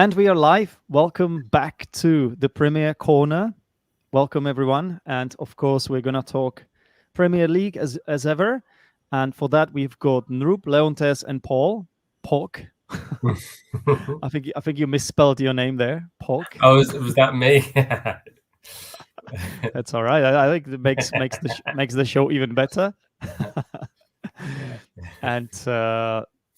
And we are live. Welcome back to the Premier Corner. Welcome, everyone. And of course, we're going to talk Premier League as ever. And for that, we've got Nrup, Leontes, and Paul. Pok. I think you misspelled your name there. Pok. Oh, was that me? That's all right. I think it makes the show even better. And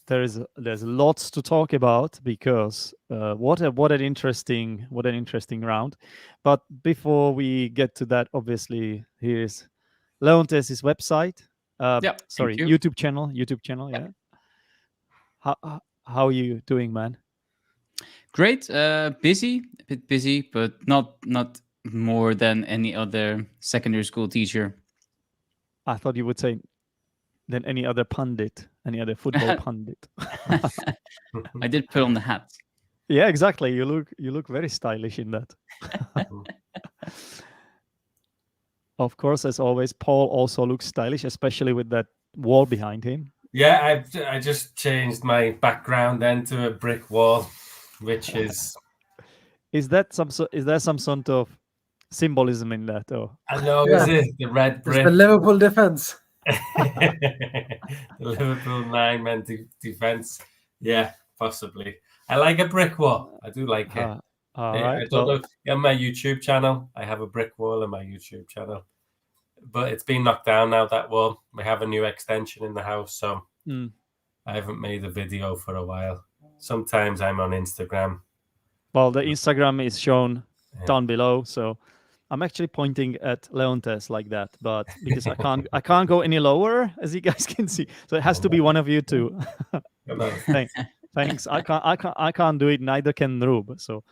there's lots to talk about because what an interesting round. But before we get to that, obviously here's Leontes' website. Sorry, YouTube channel. Yeah. How are you doing, man? Great. Busy, a bit busy, but not more than any other secondary school teacher. I thought you would say than any other pundit, any other football pundit. I did put on the hat. Yeah, exactly. You look very stylish in that. Of course, as always, Paul also looks stylish, especially with that wall behind him. Yeah, I just changed my background then to a brick wall, which is. Is there some sort of symbolism in that? Or I know, is it the red brick? It's the Liverpool defense. The Liverpool 9-man defense. Yeah, possibly. I like a brick wall. I do like it. All right. I don't know. On my YouTube channel, I have a brick wall on my YouTube channel, but it's been knocked down now. That wall. We have a new extension in the house, so I haven't made a video for a while. Sometimes I'm on Instagram. Well, the Instagram is shown down below, so I'm actually pointing at Leontes like that, but because I can't go any lower, as you guys can see, so it has to be one of you two. Thanks. I can't do it. Neither can Nrub. So,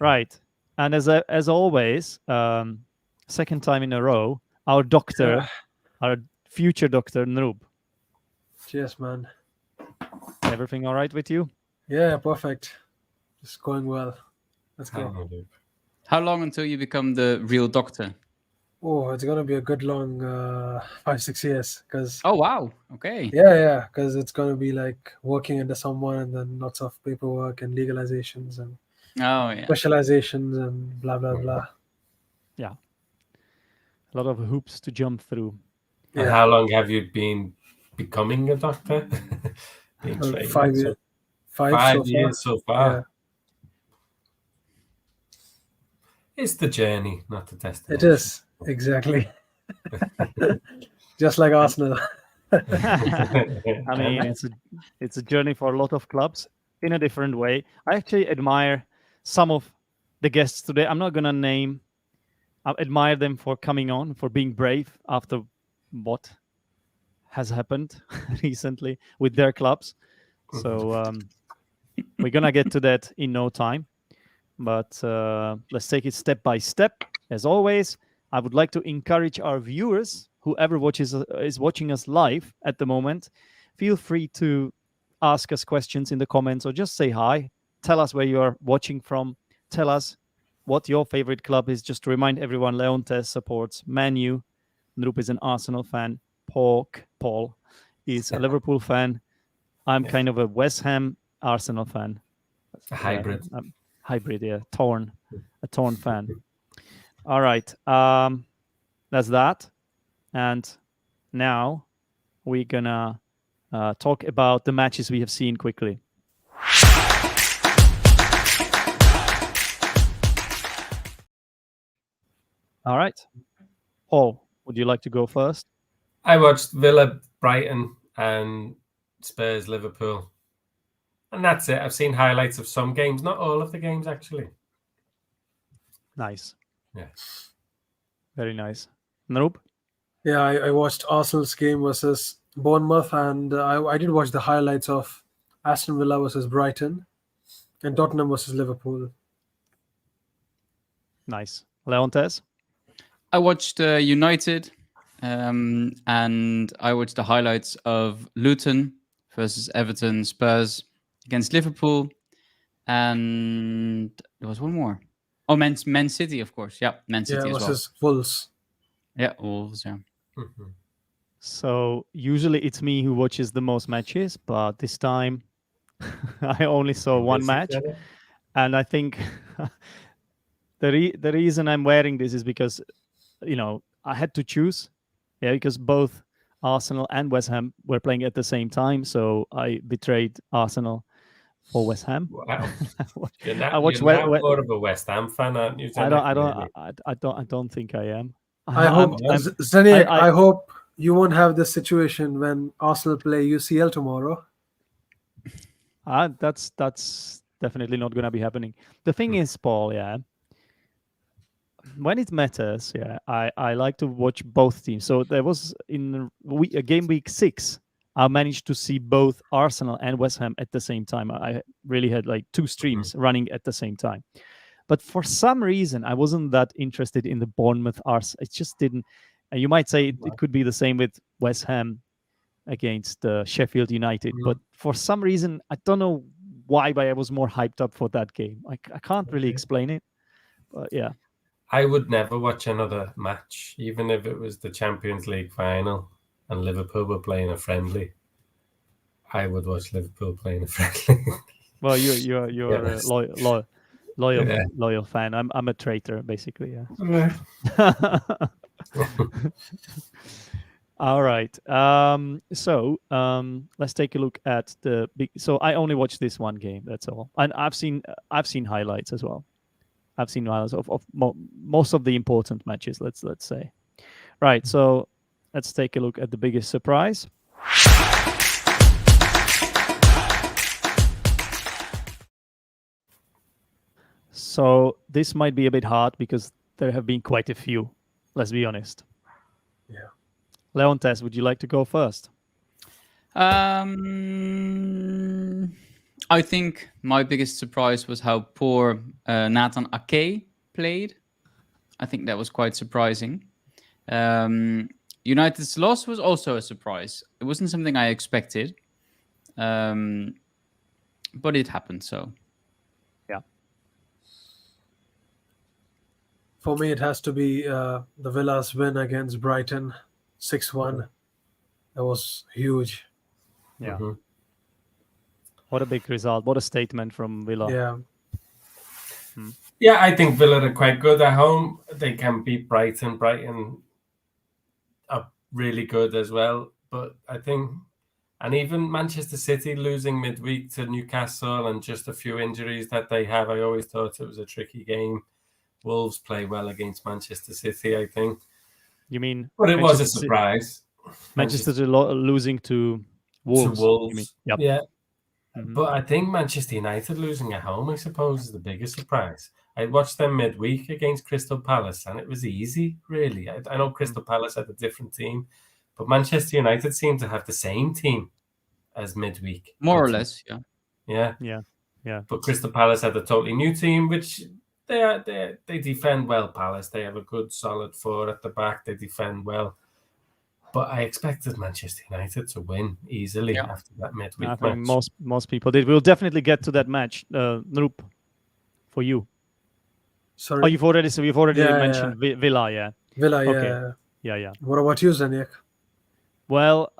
right. And as always, second time in a row, our doctor, our future doctor Nrub. Cheers, man. Everything all right with you? Yeah, perfect. Just going well. Let's go. How long until you become the real doctor? Oh, it's gonna be a good long 5-6 years. Cause oh wow, okay. Yeah, because it's gonna be like working under someone and then lots of paperwork and legalizations and specializations and blah blah blah. Yeah, a lot of hoops to jump through. And how long have you been becoming a doctor? 5 years. 5 years so far. Yeah. It's the journey, not the destination. It is, exactly. Just like Arsenal. I mean, it's a journey for a lot of clubs in a different way. I actually admire some of the guests today. I'm not going to name. I admire them for coming on, for being brave after what has happened recently with their clubs. So we're going to get to that in no time. But let's take it step by step. As always, I would like to encourage our viewers, whoever is watching us live at the moment, feel free to ask us questions in the comments or just say hi. Tell us where you are watching from. Tell us what your favorite club is. Just to remind everyone, Leontes supports Man U. Nrup is an Arsenal fan. Paul is a Liverpool fan. I'm kind of a West Ham Arsenal fan. A hybrid. Hybrid, yeah. A torn fan. All right. That's that. And now we're going to talk about the matches we have seen quickly. All right. Paul, would you like to go first? I watched Villa, Brighton, and Spurs, Liverpool. And that's it. I've seen highlights of some games, not all of the games, actually. Nice. Yeah. Very nice. Nope. Yeah, I watched Arsenal's game versus Bournemouth, and I did watch the highlights of Aston Villa versus Brighton and Tottenham versus Liverpool. Nice. Leontes? I watched United, and I watched the highlights of Luton versus Everton, Spurs against Liverpool, and there was one more. Oh, Man City, of course. Yeah, Man City as versus Wolves. Yeah, Wolves, yeah. Mm-hmm. So usually it's me who watches the most matches, but this time I only saw one match. And I think the reason I'm wearing this is because, I had to choose. Yeah, because both Arsenal and West Ham were playing at the same time, so I betrayed Arsenal for West Ham. Wow. I watched You're now more of a West Ham fan, aren't you? I don't think I am. I hope, Zaniak, I hope you won't have this situation when Arsenal play UCL tomorrow. That's definitely not going to be happening. The thing is, Paul, yeah, when it matters, yeah, I like to watch both teams. So there was in game week 6, I managed to see both Arsenal and West Ham at the same time. I really had like 2 streams running at the same time. But for some reason, I wasn't that interested in the Bournemouth Arsenal. It just didn't. You might say it could be the same with West Ham against Sheffield United. But for some reason, I don't know why, but I was more hyped up for that game. I can't really explain it. But yeah. I would never watch another match, even if it was the Champions League final and Liverpool were playing a friendly. I would watch Liverpool playing a friendly. Well, you're yes. a loyal fan. I'm a traitor, basically. Yeah. All right. So let's take a look at the big. So I only watched this one game. That's all. And I've seen highlights as well. I've seen highlights of most of the important matches. Let's say. Right. So let's take a look at the biggest surprise. So this might be a bit hard because there have been quite a few. Let's be honest. Yeah. Leontes, would you like to go first? I think my biggest surprise was how poor Nathan Ake played. I think that was quite surprising. United's loss was also a surprise. It wasn't something I expected, but it happened. So, yeah. For me, it has to be the Villa's win against Brighton, 6-1. That was huge. Yeah. Mm-hmm. What a big result. What a statement from Villa. Yeah. Yeah, I think Villa are quite good at home. They can beat Brighton. Brighton are really good as well. But I think, and even Manchester City losing midweek to Newcastle and just a few injuries that they have, I always thought it was a tricky game. Wolves play well against Manchester City, I think. You mean? But it was a surprise. Manchester losing to Wolves. To Wolves. You mean? Yep. Yeah. Mm-hmm. But I think Manchester United losing at home, I suppose, is the biggest surprise. I watched them midweek against Crystal Palace, and it was easy, really. I know Crystal Palace had a different team, but Manchester United seemed to have the same team as midweek. More or less, yeah. Yeah. But Crystal Palace had a totally new team, which they defend well, Palace. They have a good, solid 4 at the back. They defend well. But I expected Manchester United to win easily after that midweek match. I think most people did. We'll definitely get to that match, Noop, for you. Sorry. Oh, you've already mentioned Villa, yeah. Villa, yeah. Okay. Yeah. What about you, Zaniak? Well,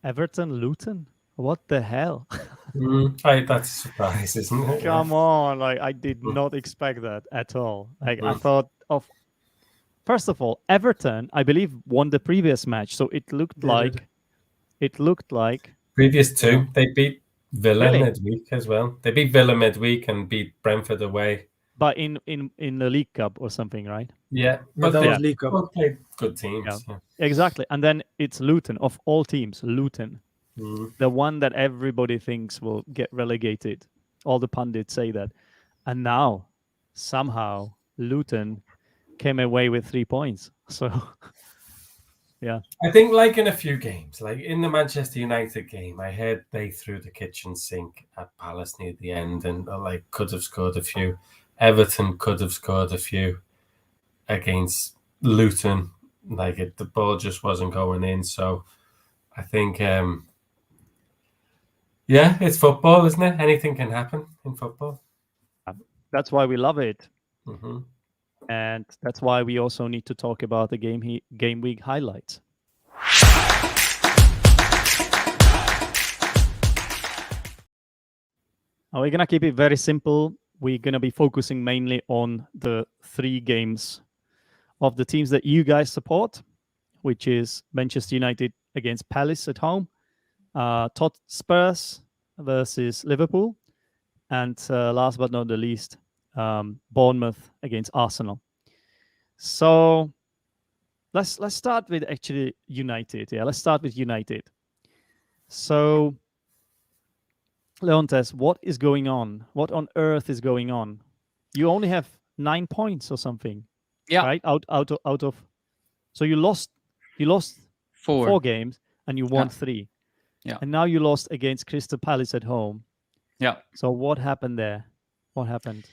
Everton, Luton. What the hell? That's a surprise, isn't it? Come on, I did not expect that at all. I thought of. First of all, Everton, I believe, won the previous match, so it looked like. Previous 2, they beat Villa midweek as well. They beat Villa midweek and beat Brentford away. But in the League Cup or something, right? Yeah, but that was League Cup. Both played good teams. Yeah. Exactly, and then it's Luton of all teams. Luton, the one that everybody thinks will get relegated. All the pundits say that, and now somehow Luton came away with 3 points. So, yeah. I think like in a few games, like in the Manchester United game, I heard they threw the kitchen sink at Palace near the end and could have scored a few. Everton could have scored a few against Luton. The ball just wasn't going in. So I think, it's football, isn't it? Anything can happen in football. That's why we love it. Mm-hmm. And that's why we also need to talk about the game week highlights. We're gonna keep it very simple. We're gonna be focusing mainly on the 3 games of the teams that you guys support, which is Manchester United against Palace at home, Spurs versus Liverpool, and last but not the least, Bournemouth against Arsenal. So let's start with actually United. Yeah, let's start with United. So, Leontes, what is going on? What on earth is going on? You only have 9 points or something. Yeah. Right? Out of. So you lost 4 games and you won 3. Yeah. And now you lost against Crystal Palace at home. Yeah. So what happened there? What happened?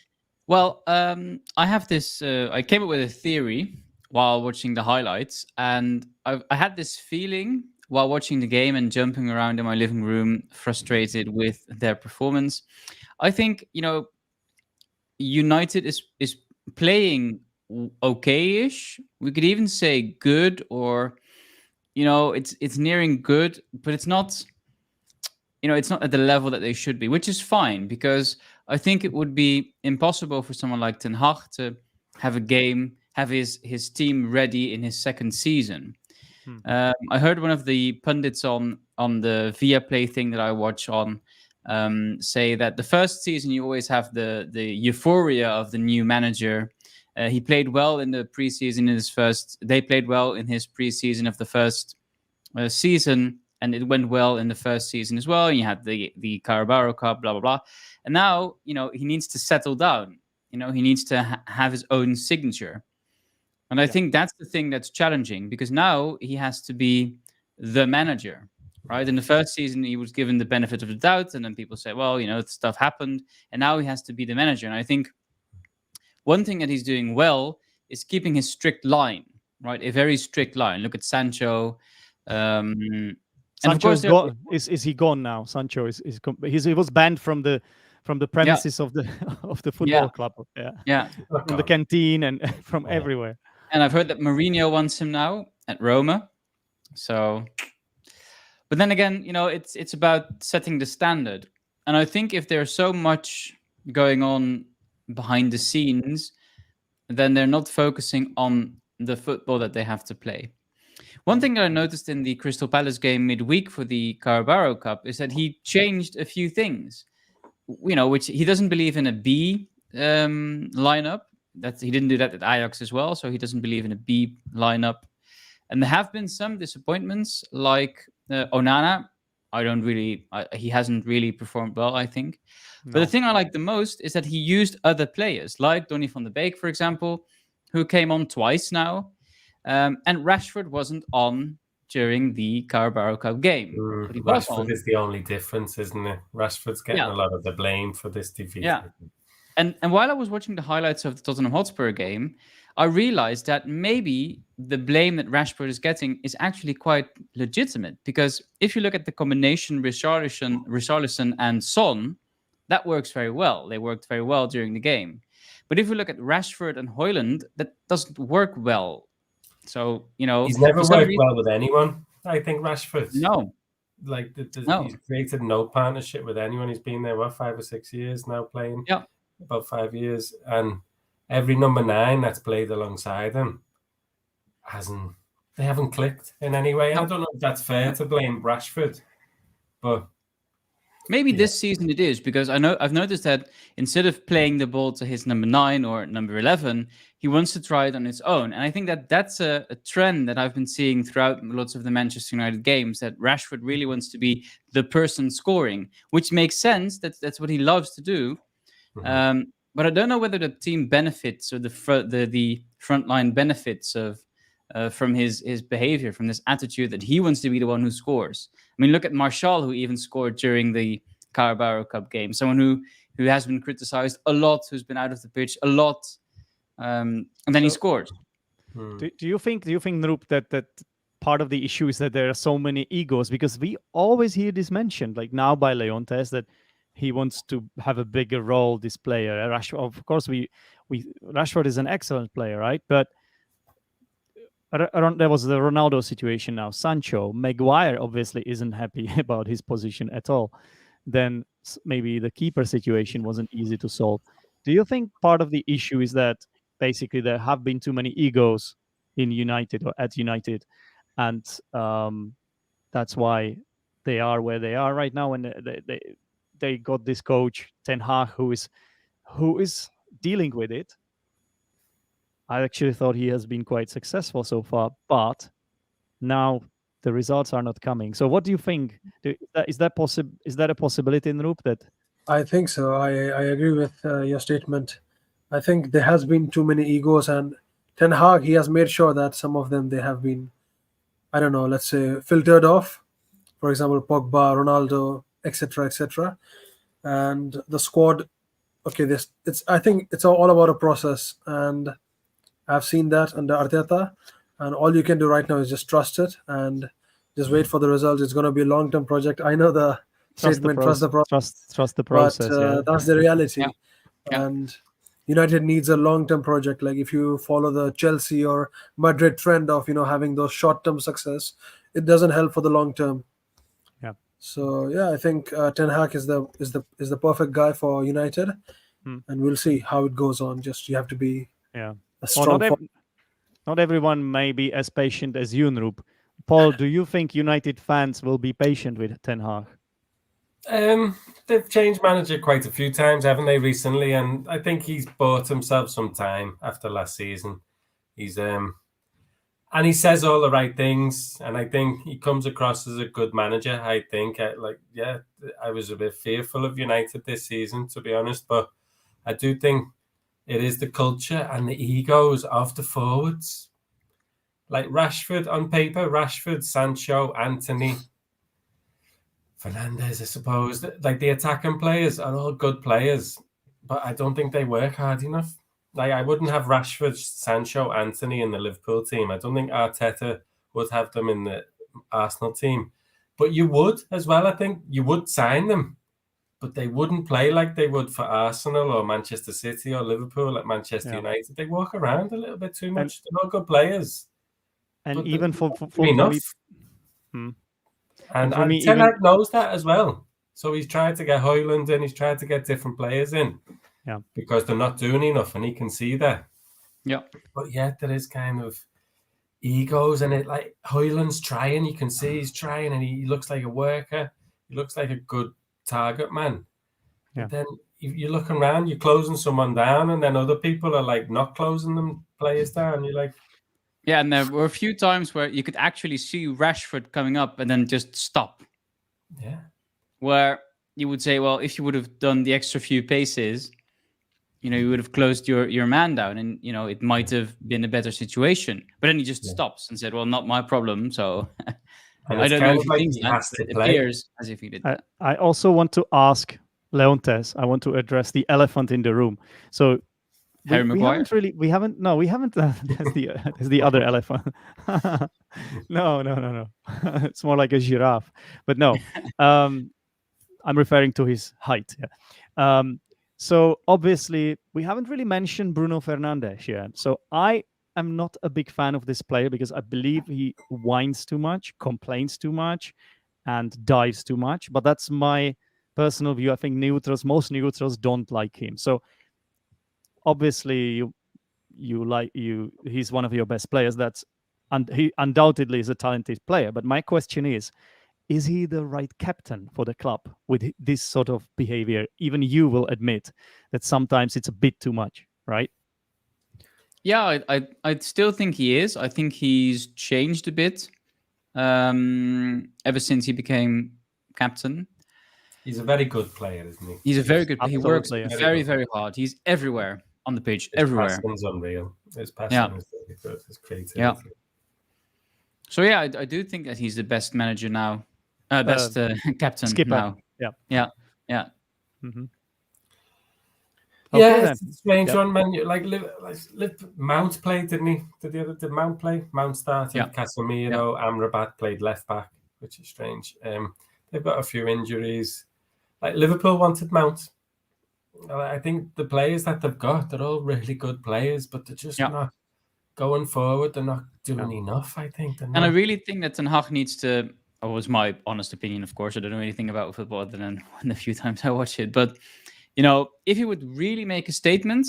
Well, I have this. I came up with a theory while watching the highlights, and I had this feeling while watching the game and jumping around in my living room, frustrated with their performance. I think, United is playing okay-ish. We could even say good, or it's nearing good, but it's not. It's not at the level that they should be, which is fine, because I think it would be impossible for someone like Ten Hag to have a game, have his team ready in his second season. I heard one of the pundits on the Viaplay thing that I watch on say that the first season you always have the euphoria of the new manager. He played well in the preseason They played well in his preseason of the first season, and it went well in the first season as well. And you had the Carabao Cup, blah blah blah. And now he needs to settle down. He needs to have his own signature. And I think that's the thing that's challenging, because now he has to be the manager, right? In the first season, he was given the benefit of the doubt, and then people say, well, stuff happened, and now he has to be the manager. And I think one thing that he's doing well is keeping his strict line, right? A very strict line. Look at Sancho. Sancho is gone. Is he gone now? Sancho he was banned from the premises of the football club. Yeah. From the canteen and from everywhere. And I've heard that Mourinho wants him now at Roma. So, but then again, it's about setting the standard. And I think if there's so much going on behind the scenes, then they're not focusing on the football that they have to play. One thing that I noticed in the Crystal Palace game midweek for the Carabao Cup is that he changed a few things, which he doesn't believe in a B lineup. He didn't do that at Ajax as well, so he doesn't believe in a B lineup. And there have been some disappointments, like Onana. He hasn't really performed well, I think. No. But the thing I like the most is that he used other players, like Donny van de Beek, for example, who came on twice now. And Rashford wasn't on during the Carabao Cup game. Rashford is the only difference, isn't it? Rashford's getting a lot of the blame for this defeat. Yeah. And while I was watching the highlights of the Tottenham Hotspur game, I realized that maybe the blame that Rashford is getting is actually quite legitimate. Because if you look at the combination Richarlison and Son, that works very well. They worked very well during the game. But if you look at Rashford and Højlund, that doesn't work well. So, he's never worked well with anyone, I think, Rashford. No. He's created no partnership with anyone. He's been there, 5 or 6 years now playing? Yeah. About 5 years. And every number 9 that's played alongside him they haven't clicked in any way. No. I don't know if that's fair to blame Rashford, but maybe this season it is, because I've noticed that instead of playing the ball to his number 9 or number 11, he wants to try it on his own. And I think that that's a trend that I've been seeing throughout lots of the Manchester United games, that Rashford really wants to be the person scoring, which makes sense. That's what he loves to do. Mm-hmm. But I don't know whether the team benefits, or the frontline benefits from his behavior, from this attitude that he wants to be the one who scores. I mean, look at Martial, who even scored during the Carabao Cup game. Someone who has been criticized a lot, who's been out of the pitch a lot, and then he scored. Do you think, Noop, that part of the issue is that there are so many egos? Because we always hear this mentioned, like now by Leontes, that he wants to have a bigger role, this player. Rashford, of course, Rashford is an excellent player, right? But there was the Ronaldo situation now. Sancho, Maguire obviously isn't happy about his position at all. Then maybe the keeper situation wasn't easy to solve. Do you think part of the issue is that basically there have been too many egos in United or at United, and that's why they are where they are right now, and they got this coach Ten Hag who is dealing with it. I actually thought he has been quite successful so far, but now the results are not coming. So what do you think? Is that a possibility in Roop that? I think so. I agree with your statement. I think there has been too many egos, and Ten Hag, he has made sure that some of them, they have been, I don't know, let's say, filtered off. For example, Pogba, Ronaldo, etc., etc. And the squad, okay, I think it's all about a process, and I've seen that under Arteta, and all you can do right now is just trust it and just wait for the results. It's going to be a long-term project. I know the statement, trust the process. Trust the process. But that's the reality. Yeah. And United needs a long-term project. Like if you follow the Chelsea or Madrid trend of having those short-term success, it doesn't help for the long term. Yeah. So yeah, I think Ten Hag is the perfect guy for United, and we'll see how it goes on. Just you have to be a strong. Not everyone may be as patient as you, Noop. Paul, do you think United fans will be patient with Ten Hag? They've changed manager quite a few times, haven't they, recently? And I think he's bought himself some time after last season. He's and he says all the right things, and I think he comes across as a good manager. I think, I was a bit fearful of United this season, to be honest, but I do think it is the culture and the egos of the forwards. Like Rashford, on paper, Sancho, Anthony, Fernandes, I suppose. Like the attacking players are all good players, but I don't think they work hard enough. Like I wouldn't have Rashford, Sancho, Anthony in the Liverpool team. I don't think Arteta would have them in the Arsenal team. But you would as well, I think. You would sign them, but they wouldn't play like they would for Arsenal or Manchester City or Liverpool at Manchester United. They walk around a little bit too much. They're not good players. And even for enough. Me, and Ten Hag knows that as well. So he's tried to get Højlund in. He's tried to get different players in. Yeah. Because they're not doing enough, and he can see that. Yeah. But yet there is kind of egos in it. Like Højlund's trying. You can see he's trying, and he looks like a worker. He looks like a good target man. Yeah. But then you're looking around, you're closing someone down, and then other people are like not closing them players down. You're like, yeah, and there were a few times where you could actually see Rashford coming up and then just stop. Yeah. Where you would say, well, if you would have done the extra few paces, you would have closed your man down, and it might have been a better situation. But then he just stops and said, well, not my problem. So I don't know if he thinks that. It appears as if he did that. I also want to ask Leontes, I want to address the elephant in the room. So Harry Maguire? We haven't. That's the other elephant. No. It's more like a giraffe. But no, I'm referring to his height. Yeah. So obviously, we haven't really mentioned Bruno Fernandes yet. So I am not a big fan of this player because I believe he whines too much, complains too much, and dives too much. But that's my personal view. I think most neutrals don't like him. So obviously, he's one of your best players. He undoubtedly is a talented player. But my question is he the right captain for the club with this sort of behavior? Even you will admit that sometimes it's a bit too much, right? Yeah, I still think he is. I think he's changed a bit ever since he became captain. He's a very good player, isn't he? He's a very good player. He works very, very hard. He's everywhere on the pitch, everywhere. His passing's unreal. His passing is really good. His creativity. Yeah. So yeah, I do think that he's the best manager now. Best captain skipper. Now. Yeah. Mm-hmm. Yeah, it's a strange one, man. Like Mount played, didn't he? Did Mount play? Mount started. Yeah. Casemiro, Amrabat played left back, which is strange. They've got a few injuries. Like Liverpool wanted Mount. I think the players that they've got, they're all really good players, but they're just not going forward. They're not doing enough, I think. And I really think that Ten Hag needs to was my honest opinion, of course. I don't know anything about football other than the few times I watch it. But, you know, if he would really make a statement,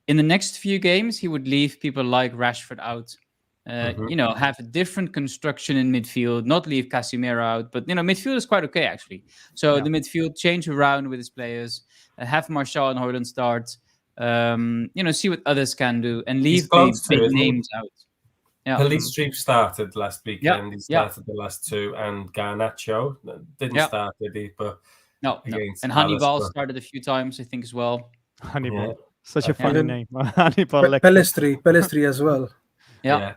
in the next few games, he would leave people like Rashford out. You know, have a different construction in midfield, not leave Casemiro out. But, you know, midfield is quite okay, actually. So the midfield change around with his players, have Martial and Højlund start, you know, see what others can do and leave the big names out. Yeah. Police started last weekend. He started the last two, and Garnacho didn't start, did he? But no. And Hannibal started a few times, I think, as well. Hannibal, such a funny name. Hannibal. Pellistri as well. Yeah.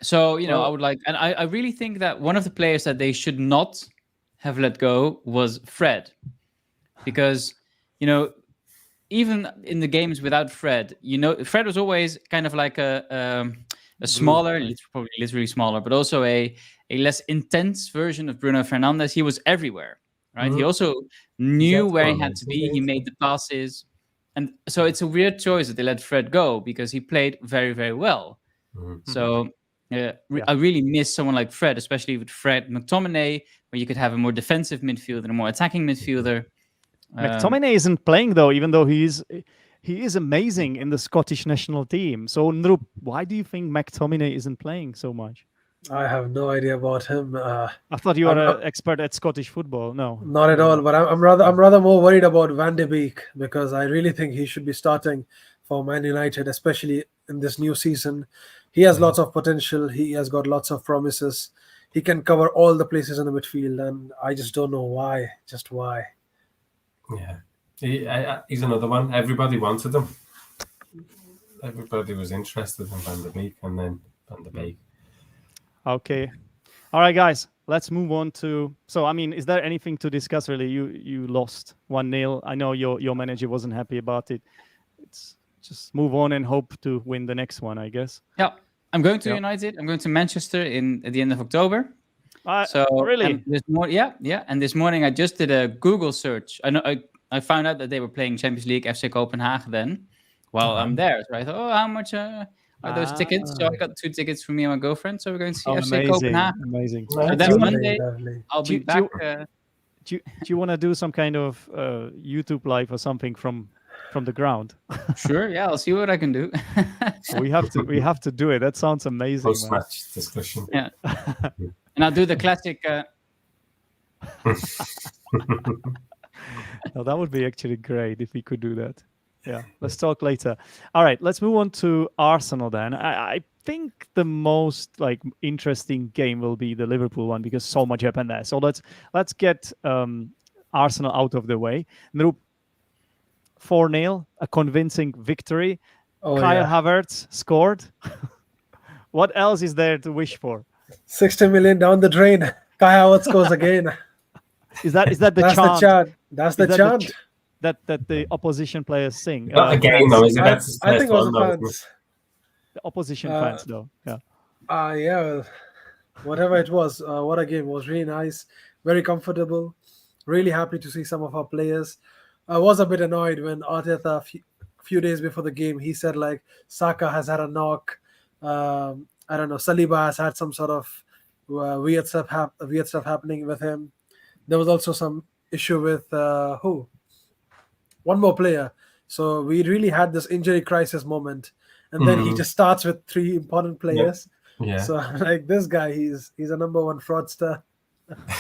So, you know, I would like, and I really think that one of the players that they should not have let go was Fred, because, you know, even in the games without Fred, you know, Fred was always kind of like a smaller, probably literally smaller, but also a less intense version of Bruno Fernandes. He was everywhere, right? He also knew where he had to be. He made the passes. And so it's a weird choice that they let Fred go because he played very, very well. So I really miss someone like Fred, especially with Fred McTominay, where you could have a more defensive midfielder and a more attacking midfielder. McTominay isn't playing though, even though he is amazing in the Scottish national team. So Nrup, why do you think McTominay isn't playing so much? I have no idea about him. I thought you were an expert at Scottish football. No, not at all. But I'm rather more worried about Van de Beek, because I really think he should be starting for Man United, especially in this new season. He has lots of potential. He has got lots of promises. He can cover all the places in the midfield, and I just don't know why. Just why. Yeah, he's another one. Everybody wanted him. Everybody was interested in Van de Beek, and then Van de Beek. Okay. All right, guys. Let's move on to... So, I mean, is there anything to discuss, really? You lost 1-0. I know your manager wasn't happy about it. It's just move on and hope to win the next one, I guess. Yeah. I'm going to United. I'm going to Manchester at the end of October. So really? And this morning I just did a Google search. I found out that they were playing Champions League FC Copenhagen then while I'm there. So I thought, how much are those tickets? So I got 2 tickets for me and my girlfriend. So we're going to see FC Copenhagen. Amazing. So that's Monday. I'll be back. Do you want to do some kind of YouTube live or something from the ground? Sure, yeah, I'll see what I can do. we have to do it. That sounds amazing. Post-match discussion. Yeah. And I'll do the classic. No, that would be actually great if we could do that. Yeah, let's talk later. All right, let's move on to Arsenal then. I think the most interesting game will be the Liverpool one because so much happened there. So let's get Arsenal out of the way. 4-0, a convincing victory. Kyle Havertz scored. What else is there to wish for? 60 million down the drain. Kai Havertz scores again. Is that the That's chant? the chant. That's the chant. That the opposition players sing. Not again, though, is it? I think it was the fans. The opposition fans, though. Yeah. Well, whatever it was, what a game. It was really nice, very comfortable. Really happy to see some of our players. I was a bit annoyed when Arteta, a few days before the game, he said Saka has had a knock. I don't know, Saliba has had some sort of weird stuff happening with him. There was also some issue with one more player. So we really had this injury crisis moment, and then he just starts with 3 important players. Yeah. So this guy, he's a number 1 fraudster.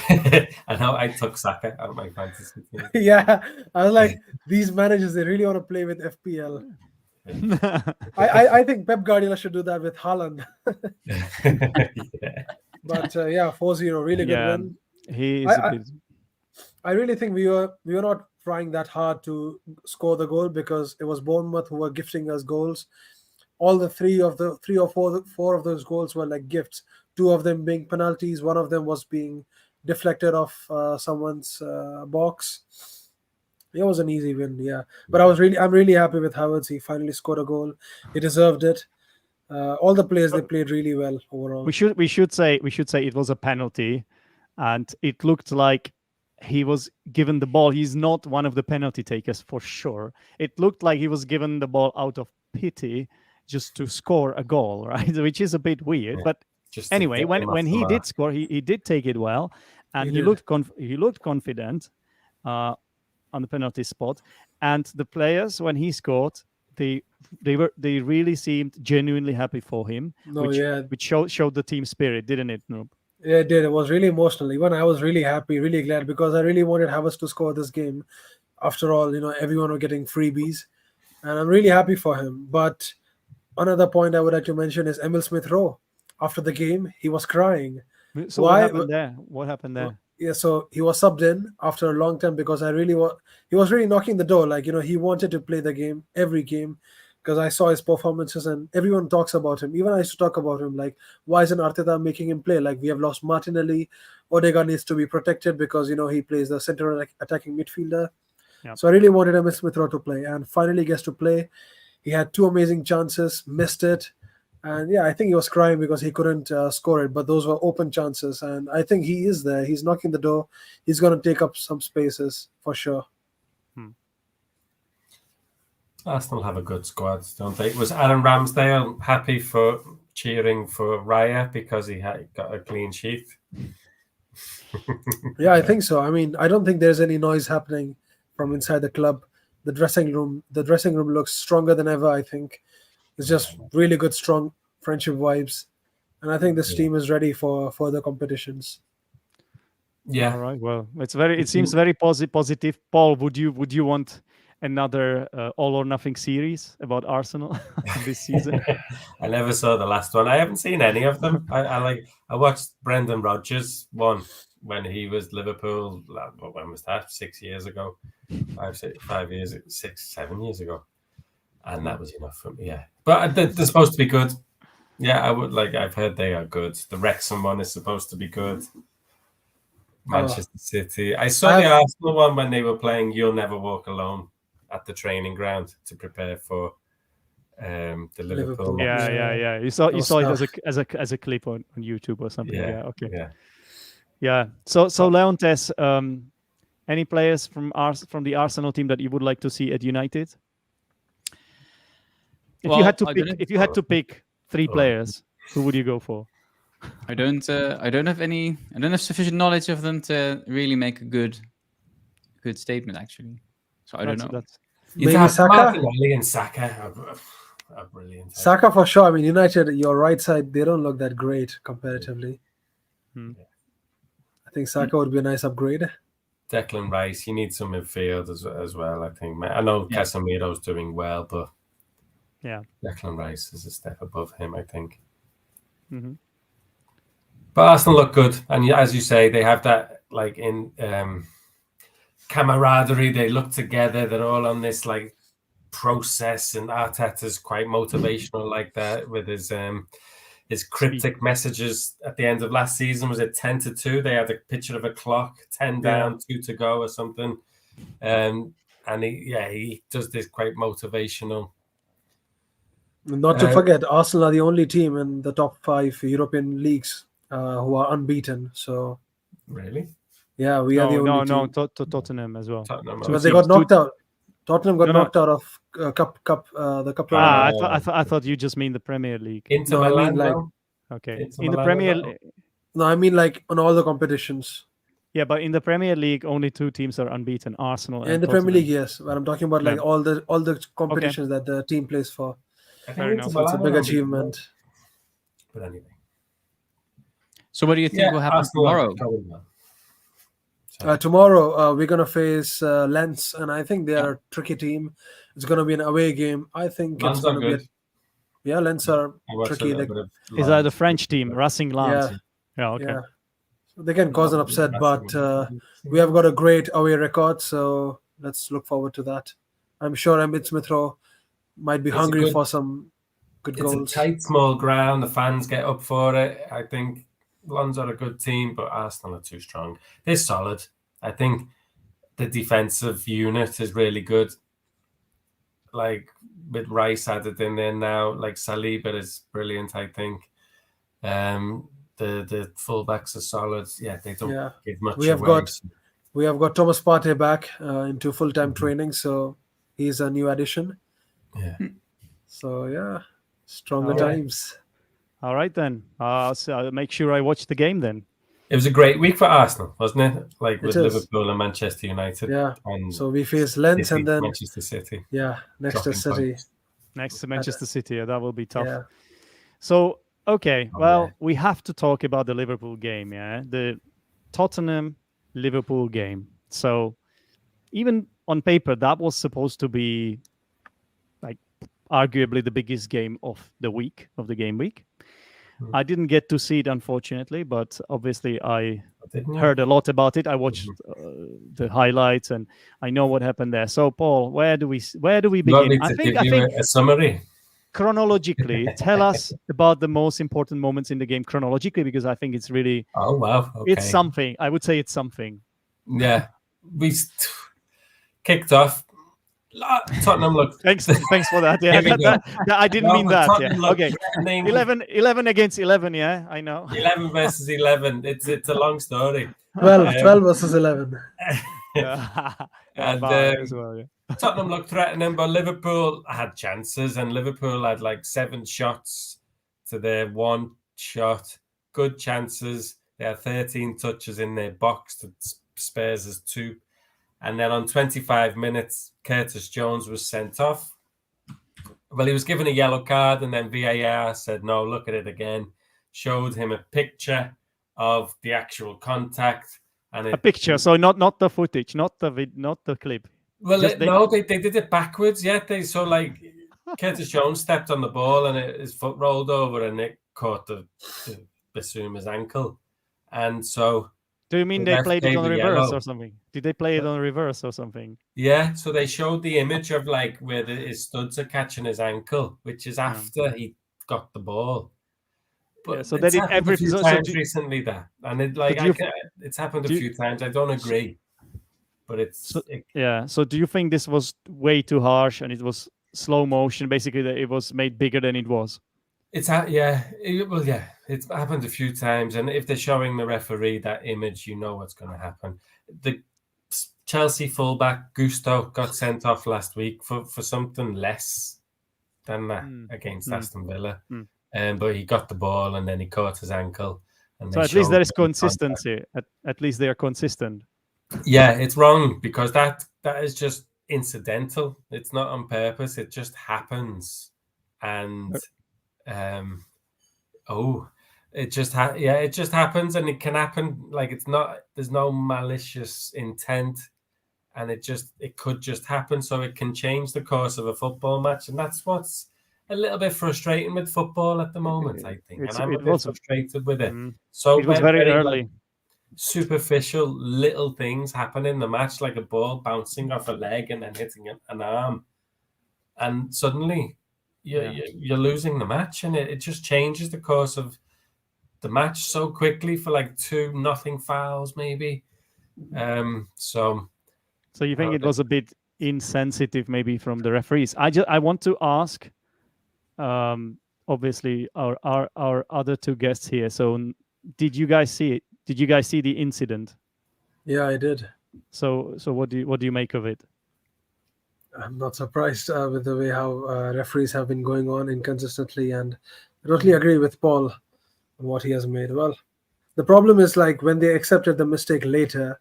I know. I took Saka out of my fantasy team. Yeah, I was like, these managers, they really want to play with FPL. I think Pep Guardiola should do that with Haaland. But 4-0, really good win. I really think we were not trying that hard to score the goal because it was Bournemouth who were gifting us goals. All the 3 or 4 of those goals were like gifts. 2 of them being penalties. 1 of them was being deflected off someone's box. It was an easy win, yeah. But I'm really happy with Havertz. He finally scored a goal. He deserved it. All the players, they played really well overall. We should say it was a penalty, and it looked like he was given the ball. He's not one of the penalty takers for sure. It looked like he was given the ball out of pity just to score a goal, right? Which is a bit weird, but Just to Anyway, get him off when the he mark. did score, he did take it well, and He he did. looked confident on the penalty spot. And the players, when he scored, they really seemed genuinely happy for him, No, which yeah, showed the team spirit, didn't it, Noob? yeah, it did. It was really emotional. Even I was really happy, really glad because I really wanted Havertz to score this game. After all, everyone were getting freebies, and I'm really happy for him. But another point I would like to mention is Emil Smith Rowe. After the game, he was crying. So Why? What happened there? Yeah, so he was subbed in after a long time because he was really knocking the door. Like, he wanted to play the game, every game, because I saw his performances and everyone talks about him. Even I used to talk about him, like, why isn't Arteta making him play? Like, we have lost Martinelli. Odegaard needs to be protected because, he plays the center attacking midfielder. Yep. So I really wanted Emil Smith Rowe to play, and finally gets to play. He had two amazing chances, missed it. And yeah, I think he was crying because he couldn't score it, but those were open chances. And I think he is there. He's knocking the door. He's going to take up some spaces for sure. Arsenal have a good squad, don't they? Was Aaron Ramsdale happy for cheering for Raya because he had got a clean sheet? Yeah, I think so. I mean, I don't think there's any noise happening from inside the club. The dressing room looks stronger than ever, I think. It's just really good, strong friendship vibes. And I think this team is ready for further competitions. Yeah. All right. Well, it seems very positive. Paul, would you want another all or nothing series about Arsenal this season? I never saw the last one. I haven't seen any of them. I watched Brendan Rodgers one when he was Liverpool. When was that? 6 years ago, 5 years, 7 years ago, and that was enough for me. Yeah, but they're supposed to be good. Yeah, I would like. I've heard they are good. The Wrexham one is supposed to be good. Manchester City. I saw the Arsenal one when they were playing "You'll Never Walk Alone" at the training ground to prepare for the Liverpool match. Yeah. You saw it as a clip on YouTube or something. Yeah. Okay. Yeah. So Leontes, any players from the Arsenal team that you would like to see at United? If you had to pick three players, who would you go for? I don't have sufficient knowledge of them to really make a good statement, actually. So I don't know. Maybe Saka? Martinelli and Saka are brilliant. Saka for sure. I mean, United, your right side, they don't look that great comparatively. I think Saka would be a nice upgrade. Declan Rice, you need some midfield as well, I think. I know Casemiro's doing well, but Declan Rice is a step above him, I think. Mm-hmm. But Arsenal look good, and as you say, they have that camaraderie. They look together. They're all on this process, and Arteta's quite motivational like that with his cryptic messages at the end of last season. Was it 10-2? They had a picture of a clock, 10 down, 2 to go, or something. And he does this quite motivational. Not to forget, Arsenal are the only team in the top 5 European leagues who are unbeaten. So really, yeah, we are the only team. To Tottenham as well. But they got knocked out. Tottenham got knocked out of the cup. I thought you just mean the Premier League. Inter Milan, okay. In the Premier League. No, I mean on all the competitions. Yeah, but in the Premier League, only 2 teams are unbeaten: Arsenal and in the Tottenham. Premier League, yes. But I'm talking about all the competitions that the team plays for. Fair enough. So it's a big achievement. But anyway. So what do you think will happen tomorrow? Tomorrow we're gonna face Lens, and I think they are a tricky team. It's gonna be an away game. I think Lens it's gonna good. be. Lens are tricky. Is that the French team, Racing Lens? Yeah. Okay. Yeah. So they can cause an upset, but we have got a great away record, so let's look forward to that. I'm sure Emil Smith Rowe might be hungry for some good goals. It's a tight, small ground. The fans get up for it. I think Lens are a good team, but Arsenal are too strong. They're solid. I think the defensive unit is really good. With Rice added in there now, Saliba is brilliant, I think. The fullbacks are solid. Yeah, they don't give much away. We have got Thomas Partey back into full-time training, so he's a new addition. Yeah. So stronger times. All right then. So I'll make sure I watch the game then. It was a great week for Arsenal, wasn't it? Like with It is. Liverpool and Manchester United. Yeah. And So we face Lens City, and then Manchester City. next to dropping City. points. Next to Manchester City, yeah, that will be tough. Yeah. So okay, Oh, well, yeah. we have to talk about the Liverpool game, yeah, the Tottenham Liverpool game. So even on paper, that was supposed to be like arguably the biggest game of the week, of the game week. I didn't get to see it, unfortunately, but obviously I Didn't you? heard a lot about it. I watched the highlights and I know what happened there. So, Paul, where do we You want begin? me I to think give you a summary? chronologically, tell us about the most important moments in the game chronologically, because I think it's really Oh wow, okay. it's something. I would say it's something. Yeah, we kicked off. Tottenham looked. Thanks for that. Yeah, Here we that I didn't No, mean but that. Tottenham Yeah. looked Okay. threatening. 11 against 11. Yeah, I know. 11 versus 11. It's a long story. 12 versus 11. Yeah. And, as well, yeah. Tottenham looked threatening, but Liverpool had chances, and Liverpool had like 7 shots to their 1 shot. Good chances. They had 13 touches in their box to Spurs' 2. And then on 25 minutes, Curtis Jones was sent off. Well, he was given a yellow card, and then VAR said, no, look at it again. Showed him a picture of the actual contact. And A picture, so not the footage, not the clip. Well, Just they did it backwards. Yeah, so like Curtis Jones stepped on the ball and his foot rolled over and it caught the Basuma's ankle, and so. Do you mean the they ref played it gave on a reverse yellow. or something? Did they play it on reverse or something? Yeah, so they showed the image of like where his studs are catching his ankle, which is after he got the ball. But Yeah, so it's they did happened a few so times recently, that, and it like it's happened a do you- few times. I don't agree, but it's Yeah. So do you think this was way too harsh and it was slow motion? Basically, that it was made bigger than it was. It's happened a few times, and if they're showing the referee that image, you know what's going to happen. The Chelsea fullback Gusto got sent off last week for something less than that against Aston Villa, but he got the ball and then he caught his ankle. And So at least there is consistency. At least they are consistent. Yeah, it's wrong because that is just incidental. It's not on purpose. It just happens, and. It just happens, and it can happen. Like there's no malicious intent, and it could just happen. So it can change the course of a football match, and that's what's a little bit frustrating with football at the moment, I think. And I'm a bit frustrated with it. So it was very early. Like, superficial little things happen in the match, like a ball bouncing off a leg and then hitting an arm, and suddenly. You're losing the match, and it just changes the course of the match so quickly for like 2-0 fouls, maybe. So you think it was a bit insensitive, maybe from the referees? I want to ask, obviously our other 2 guests here. So, did you guys see it? Did you guys see the incident? Yeah, I did. So what do you make of it? I'm not surprised with the way how referees have been going on inconsistently, and I totally agree with Paul on what he has made. Well, the problem is like when they accepted the mistake later,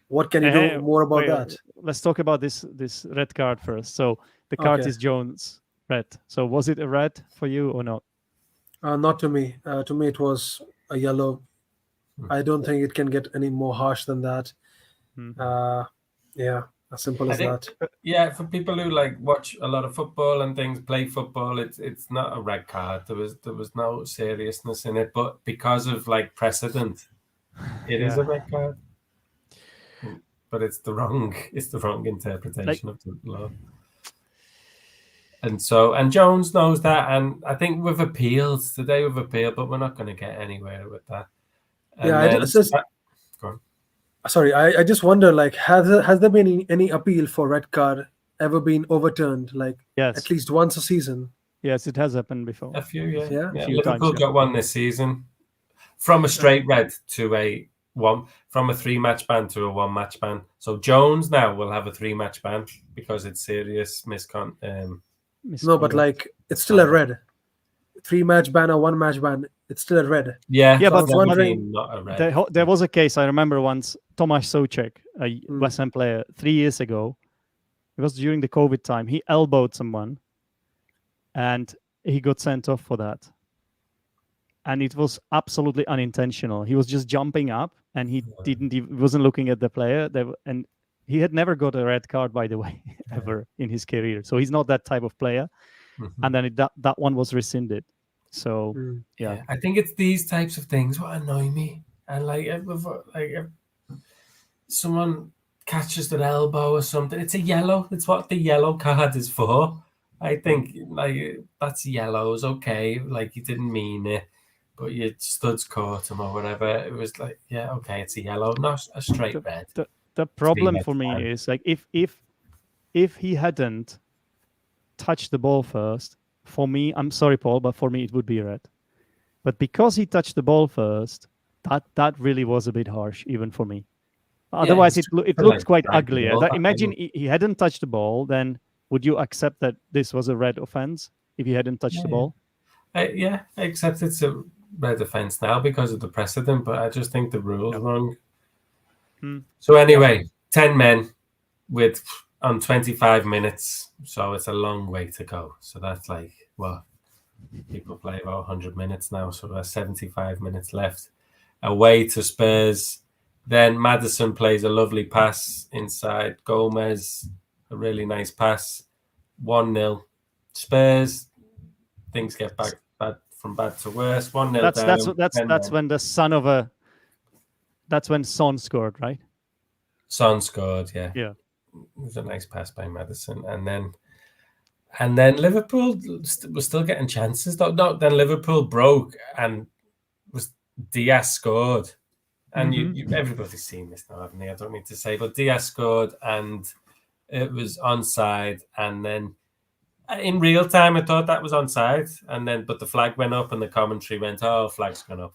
what can you do more about that? Let's talk about this red card first. So the card is Jones red. So was it a red for you or not? Not to me. To me, it was a yellow. I don't think it can get any more harsh than that. Yeah. As simple as that. Yeah, for people who like watch a lot of football and things, play football, it's not a red card. There was no seriousness in it, but because of like precedent, it is a red card. But it's the wrong interpretation of the law. And Jones knows that, and I think we've appealed, but we're not going to get anywhere with that. And go on. Sorry, I just wonder, like, has there been any appeal for red card ever been overturned, like at least once a season? Yes, it has happened before. A few, yeah. A few Liverpool times, got one this season, from a straight red to from a 3-match ban to a 1-match ban. So Jones now will have a 3-match ban because it's serious No, but like it's still a red. 3-match ban or 1-match ban, it's still a red. Yeah, Yeah, so but I was wondering- not a red. there was a case I remember once. Tomáš Souček, a West Ham player, 3 years ago. It was during the COVID time. He elbowed someone, and he got sent off for that. And it was absolutely unintentional. He was just jumping up, and he wasn't looking at the player. And he had never got a red card, by the way, ever in his career. So he's not that type of player. And then that one was rescinded. So yeah, I think it's these types of things what annoy me. And if someone catches their elbow or something, it's a yellow. It's what the yellow card is for. I think that's yellows, okay. Like you didn't mean it, but your studs caught him or whatever. It was like, yeah, okay, it's a yellow, not a straight red. The problem for me is like if he hadn't touched the ball first, for me, I'm sorry, Paul, but for me it would be red. But because he touched the ball first, that really was a bit harsh, even for me. Otherwise, it looked quite ugly. Imagine he hadn't touched the ball, then would you accept that this was a red offense if he hadn't touched the ball? I accept it's a red offense now because of the precedent, but I just think the rule's wrong. So anyway, 10 men on 25 minutes, so it's a long way to go. So that's like, well, people play about 100 minutes now, so there's 75 minutes left. Away to Spurs. Then Maddison plays a lovely pass inside Gomez, a really nice pass. 1-0. Spurs, things get bad from bad to worse. 1-0 down. That's when that's when Son scored, right? Son scored, yeah. Yeah. It was a nice pass by Maddison. And then Liverpool was still getting chances. No, then Liverpool broke and Diaz scored. And everybody's seen this now, haven't they? I don't need to say, but Diaz scored and it was onside. And then in real time, I thought that was onside. But the flag went up and the commentary went, oh, flag's gone up,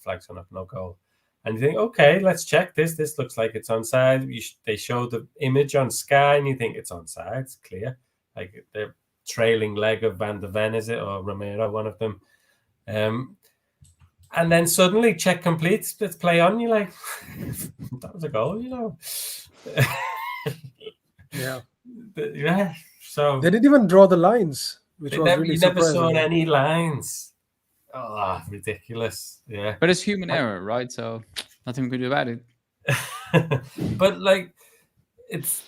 no goal. And you think, okay, let's check this. This looks like it's onside. They show the image on Sky and you think it's onside. It's clear. Like the trailing leg of Van de Ven, is it? Or Romero, one of them. And then suddenly, check complete, let's play on. You're like, that was a goal, you know. Yeah. So they didn't even draw the lines, which was really you never saw surprising. any lines. Oh, ridiculous. Yeah. But it's human error, right? So nothing we can do about it. But like, it's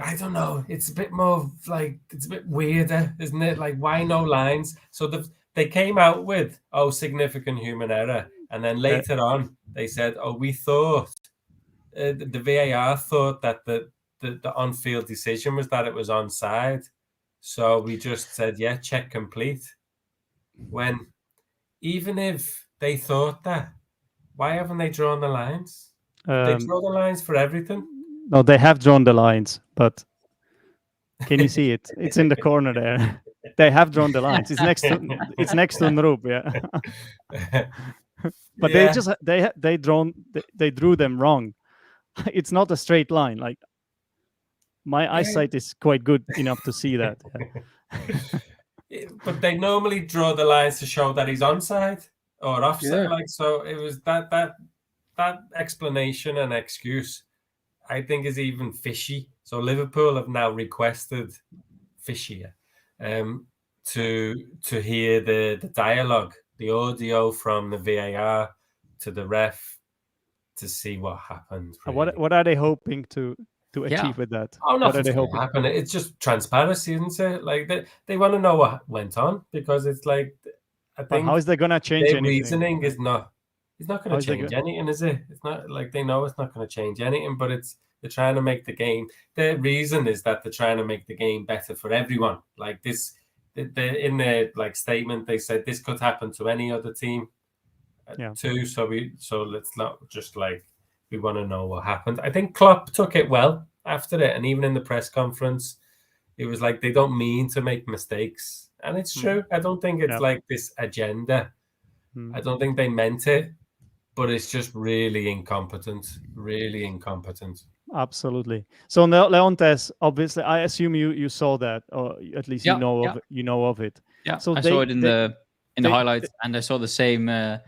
I don't know. It's a bit more like, it's a bit weirder, isn't it? Like, why no lines? So they came out with, significant human error. And then later on, they said, we thought, the VAR thought that the on-field decision was that it was onside. So we just said, check complete. When, even if they thought that, why haven't they drawn the lines? They draw the lines for everything. No, they have drawn the lines, but can you see it? It's in the corner there. They have drawn the lines. It's next to Nrup, yeah. But they drew them wrong. It's not a straight line. Like my eyesight is quite good enough to see that. But they normally draw the lines to show that he's onside or offside. Like, so it was that explanation and excuse, I think, is even fishy. So Liverpool have now requested fishier to hear the dialogue, the audio from the VAR to the ref to see what happened. Really. What are they hoping to achieve with that? Oh, nothing's going to happen. It's just transparency, isn't it? Like they want to know what went on, because it's like, I think, how is they going to change anything? Reasoning is not. It's not going to change anything, is it? It's not like they know it's not going to change anything, but they're trying to make the game. Their reason is that they're trying to make the game better for everyone. Like this, in their statement, they said this could happen to any other team too. So let's not just we want to know what happened. I think Klopp took it well after it, and even in the press conference, it was like they don't mean to make mistakes, and it's true. I don't think it's like this agenda. I don't think they meant it, but it's just really incompetent. Really incompetent. Absolutely. So Leontes, obviously, I assume you saw that, or at least you know of it. Yeah, So I saw it in the in the highlights, and I saw the same line.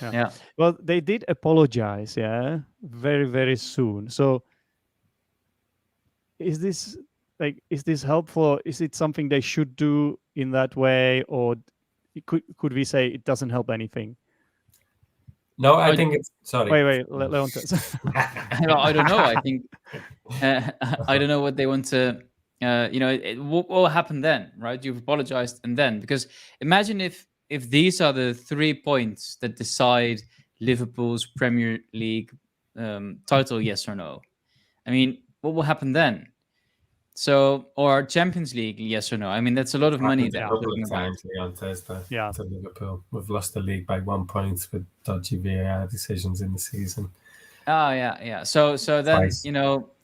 Yeah. Well, they did apologize, very, very soon. So is this helpful? Is it something they should do in that way, or could we say it doesn't help anything? No, I think it's sorry. Wait, Leontes. I don't know. I think I don't know what they want to. What will happen then, right? You've apologized, and then, because imagine if these are the 3 points that decide Liverpool's Premier League title, yes or no. I mean, what will happen then? So, or Champions League, yes or no? I mean, that's a lot of money there. A couple of times, Leontes, to Liverpool. We've lost the league by 1 point with dodgy VAR decisions in the season. Oh, yeah. So then,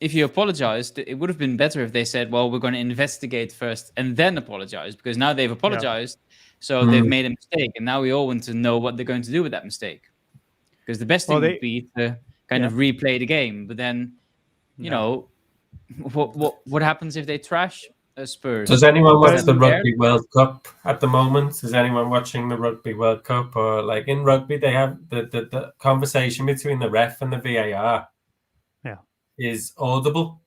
if you apologized, it would have been better if they said, well, we're going to investigate first and then apologize, because now they've apologized. So they've made a mistake, and now we all want to know what they're going to do with that mistake. Because the best thing would be to kind of replay the game, but then, you know, what happens if they trash Spurs? Does anyone watch the Rugby World Cup at the moment? Is anyone watching the Rugby World Cup? Or like in rugby, they have the conversation between the ref and the VAR is audible.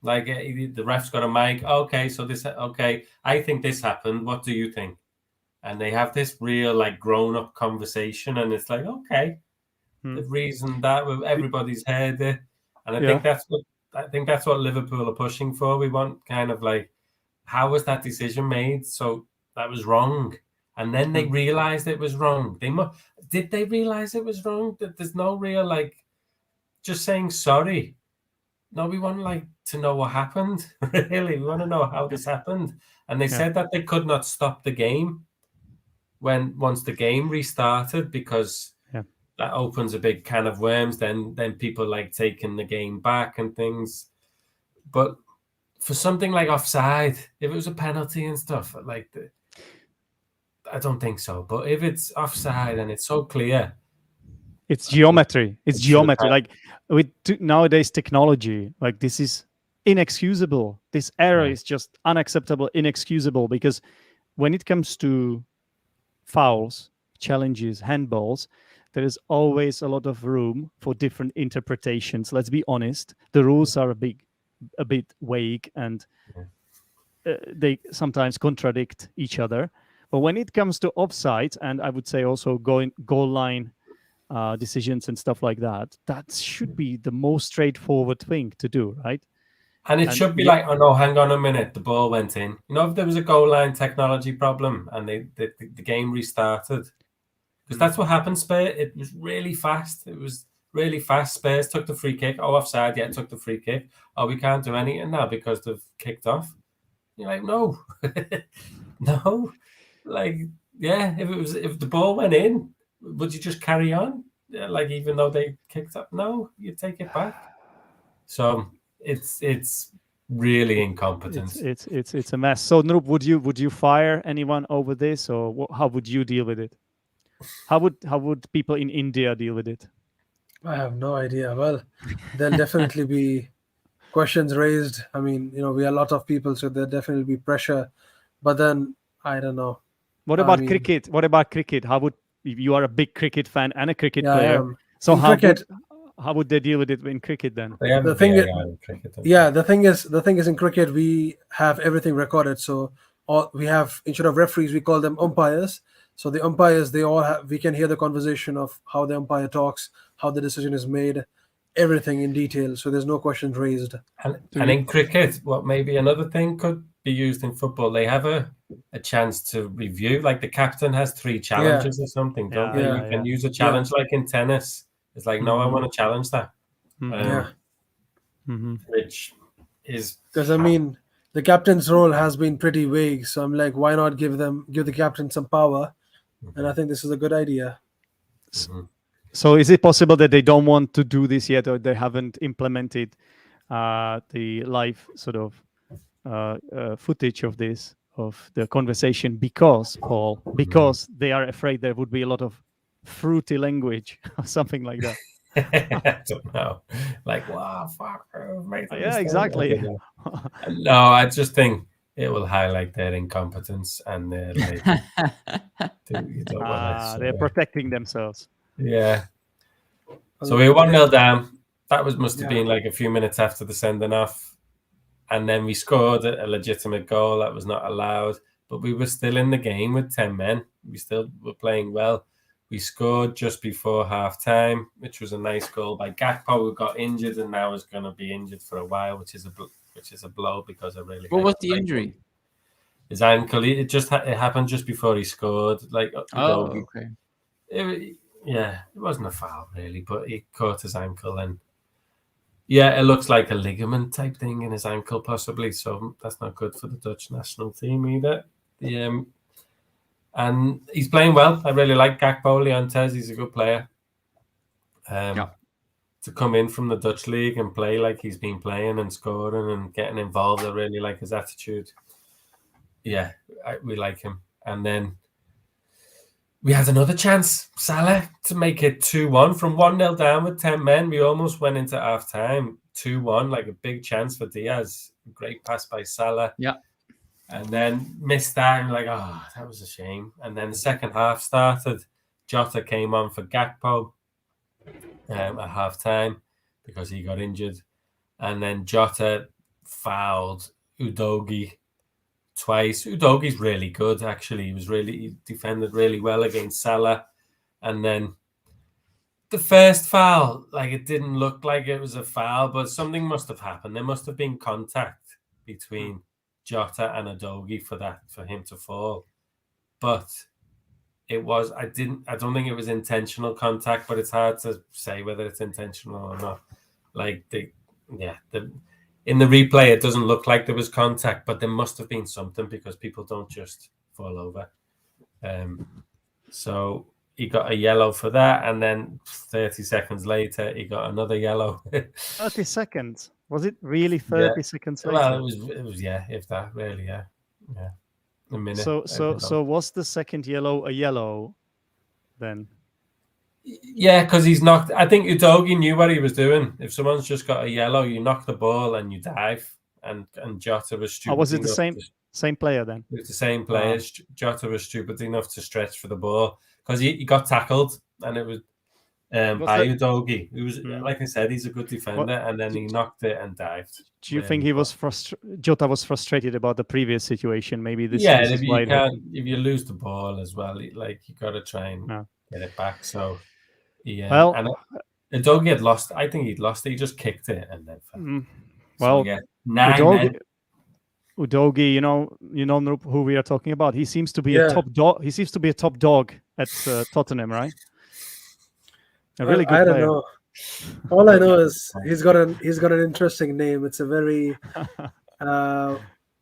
Like the ref's got a mic. Okay, so I think this happened. What do you think? And they have this real like grown-up conversation, and it's like, okay, the reason that everybody's heard it, and I think that's what Liverpool are pushing for. We want kind of like, how was that decision made? So that was wrong, and then they realized it was wrong. Did they realize it was wrong? That there's no real like just saying sorry. No, we want like to know what happened. Really, we want to know how this happened. And they said that they could not stop the game once the game restarted, because that opens a big can of worms. Then people like taking the game back and things. But for something like offside, if it was a penalty and stuff, like I don't think so. But if it's offside and it's so clear, it's geometry. It's geometry. Like with nowadays technology, like this is inexcusable. This error is just unacceptable, inexcusable, because when it comes to fouls, challenges, handballs, there is always a lot of room for different interpretations. Let's be honest. The rules are a bit vague, and they sometimes contradict each other. But when it comes to offside, and I would say also goal line decisions and stuff like that, that should be the most straightforward thing to do, right? And it should be like, oh no, hang on a minute, the ball went in. You know, if there was a goal line technology problem and the game restarted, because that's what happened, Spurs. It was really fast. It was really fast. Spurs took the free kick. Oh, offside, yeah, took the free kick. Oh, we can't do anything now because they've kicked off. You're like, no. No. Like, yeah, if the ball went in, would you just carry on? Like, even though they kicked up? No, you take it back. So it's really incompetent. It's a mess. So Nurup, would you fire anyone over this, or how would you deal with it? How would people in India deal with it? I have no idea. Well, there'll definitely be questions raised. I mean, we are a lot of people, so there'll definitely be pressure. But then I don't know. What about cricket? What about cricket? How would, if you are a big cricket fan and a cricket player? So how would they deal with it in cricket then? The thing is in cricket we have everything recorded. So we have, instead of referees, we call them umpires. So the umpires, we can hear the conversation of how the umpire talks, how the decision is made, everything in detail. So there's no questions raised. And in cricket, what maybe another thing could be used in football, they have a chance to review. Like the captain has 3 challenges or something, don't they? You can use a challenge like in tennis. It's like, no, I want to challenge that. Which is... Because, the captain's role has been pretty vague. So I'm like, why not give the captain some power? And I think this is a good idea. So is it possible that they don't want to do this yet, or they haven't implemented the live sort of footage of the conversation because they are afraid there would be a lot of fruity language or something like that? I don't know. Like, wow, fuck. Yeah, exactly. No, I just think it will highlight their incompetence and their like. You don't want They're protecting themselves. Yeah. So we were 1-0 down. That must have been like a few minutes after the sending off, and then we scored a legitimate goal that was not allowed. But we were still in the game with 10 men. We still were playing well. We scored just before half time, which was a nice goal by Gakpo, who got injured and now is going to be injured for a while, which is a blow because I really. What was the injury? His ankle. It happened just before he scored. Like okay. It wasn't a foul really, but he caught his ankle and. Yeah, it looks like a ligament type thing in his ankle, possibly. So that's not good for the Dutch national team either. And he's playing well. I really like Gakpo, Leontes. He's a good player. To come in from the Dutch league and play like he's been playing and scoring and getting involved, I really like his attitude. Yeah, we like him. And then we had another chance, Salah, to make it 2-1 from 1-0 down with 10 men. We almost went into half time 2-1, like a big chance for Diaz. Great pass by Salah. Yeah. And then missed that and that was a shame. And then the second half started. Jota came on for Gakpo at half time because he got injured. And then Jota fouled Udogie twice. Udogie's really good, actually. He defended really well against Salah. And then the first foul, it didn't look like it was a foul, but something must have happened. There must have been contact between Jota and Udogie for him to fall. But it was, I don't think it was intentional contact, but it's hard to say whether it's intentional or not. In the replay, it doesn't look like there was contact, but there must have been something because people don't just fall over. So he got a yellow for that, and then 30 seconds later, he got another yellow. 30 seconds? Was it really 30 seconds later? Well, it was if that, really, yeah. A minute. So was the second yellow a yellow then? Yeah, because he's knocked. I think Udogie knew what he was doing. If someone's just got a yellow, you knock the ball and you dive. And Jota was stupid. Oh, was it the same player then? It was the same player. Jota was stupid enough to stretch for the ball because he got tackled, and it was by Udogie. He was, like I said, he's a good defender, and then he knocked it and dived. Do you think he was Jota was frustrated about the previous situation? Maybe this. Yeah, if you lose the ball as well, you got to try and get it back. So. Yeah, well, and Udogie had lost. I think he'd lost it. He just kicked it and then fell. Udogie, you know who we are talking about. He seems to be a top dog. He seems to be a top dog at Tottenham, right? A really good player. I don't know. All I know is he's got an interesting name. It's a very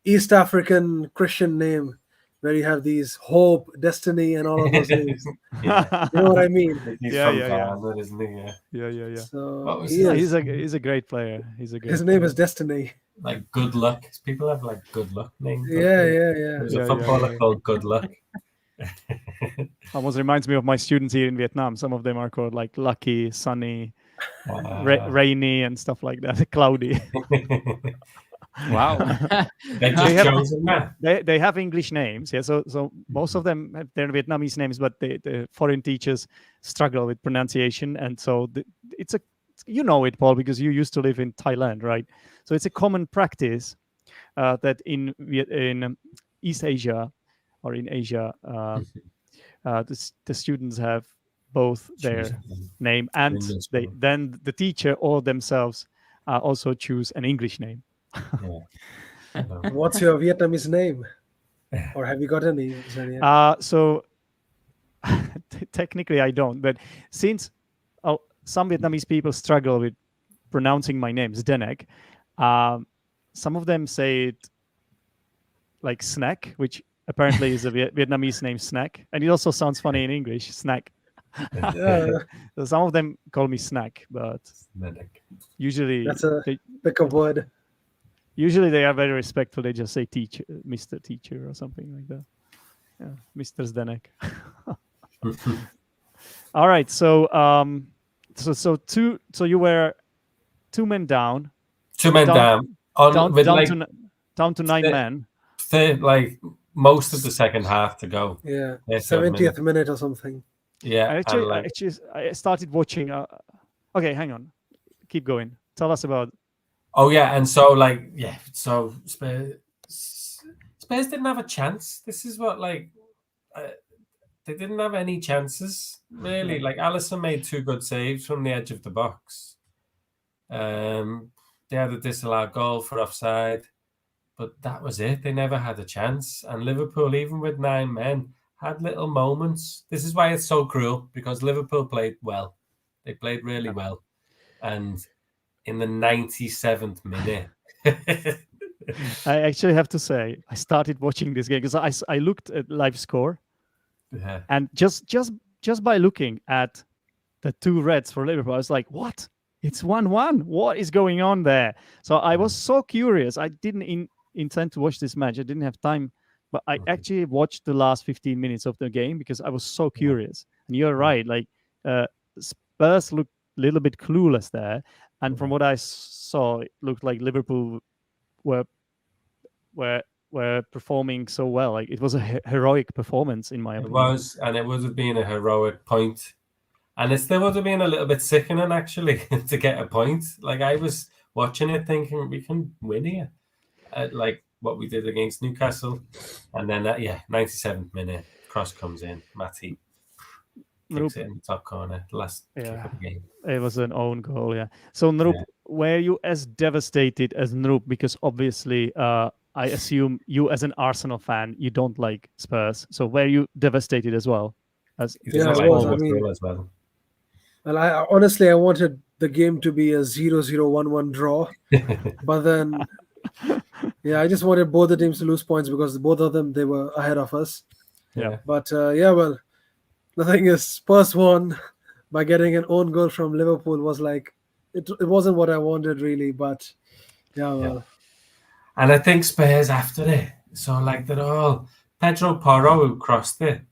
East African Christian name, where you have these hope, destiny, and all of those names. You know what I mean? Ghana, isn't he? Yeah. So he's a great player. His name is Destiny. Like Good Luck. People have good luck names. Yeah. There's a footballer called Good Luck. Almost reminds me of my students here in Vietnam. Some of them are called Lucky, Sunny, Rainy, and stuff like that. Cloudy. Wow. They have English names, yeah. So most of them have their Vietnamese names, but the foreign teachers struggle with pronunciation, and so it's it, Paul, because you used to live in Thailand, right? So it's a common practice that in East Asia or in Asia, the students have both their name and then the teacher or themselves also choose an English name. What's your Vietnamese name? Or have you got any? So technically I don't, but since some Vietnamese people struggle with pronouncing my name, Zdenek, some of them say it like snack, which apparently is a Vietnamese name, snack, and it also sounds funny in English, snack. So some of them call me snack, but usually that's a big word. Usually they are very respectful. They just say teacher, Mr. Teacher or something like that. Yeah, Mr. Zdenek. All right. So so you were 2 men down. 2 men down. Down to 9 men. like most of the second half to go. Yeah, 37 70th minute or something. Yeah, I started watching. Okay, hang on, keep going. Tell us about. Oh yeah, and so so Spurs didn't have a chance. This is what they didn't have any chances really. Like Alisson made 2 good saves from the edge of the box. They had a disallowed goal for offside, but that was it. They never had a chance. And Liverpool, even with 9 men, had little moments. This is why it's so cruel, because Liverpool played well. They played really well. And in the 97th minute... I actually have to say, I started watching this game because I looked at live score. Yeah. And just by looking at the 2 reds for Liverpool, I was like, what? It's 1-1. What is going on there? So I was so curious. I didn't intend to watch this match. I didn't have time. But I actually watched the last 15 minutes of the game because I was so curious. And you're right. Like Spurs looked a little bit clueless there. And from what I saw, it looked like Liverpool were performing so well. Like it was a heroic performance, in my opinion. It was, and it would have been a heroic point. And it still would have been a little bit sickening, actually, to get a point. Like, I was watching it thinking, we can win here. Like what we did against Newcastle. And then, 97th minute, cross comes in. Matty kicks it in the top corner. Last kick of the game. It was an own goal, yeah. So, Nrup, were you as devastated as Nrup? Because obviously, I assume you, as an Arsenal fan, you don't like Spurs. So, were you devastated as well? I was. I mean, as well. Well, I honestly wanted the game to be a 0-0, 1-1 draw, but then, I just wanted both the teams to lose points because both of them, they were ahead of us. Yeah. But well, the thing is, Spurs won by getting an own goal from Liverpool. Was like it wasn't what I wanted really, but well. And I think Spurs after it, so like they're all Pedro Porro, who crossed it.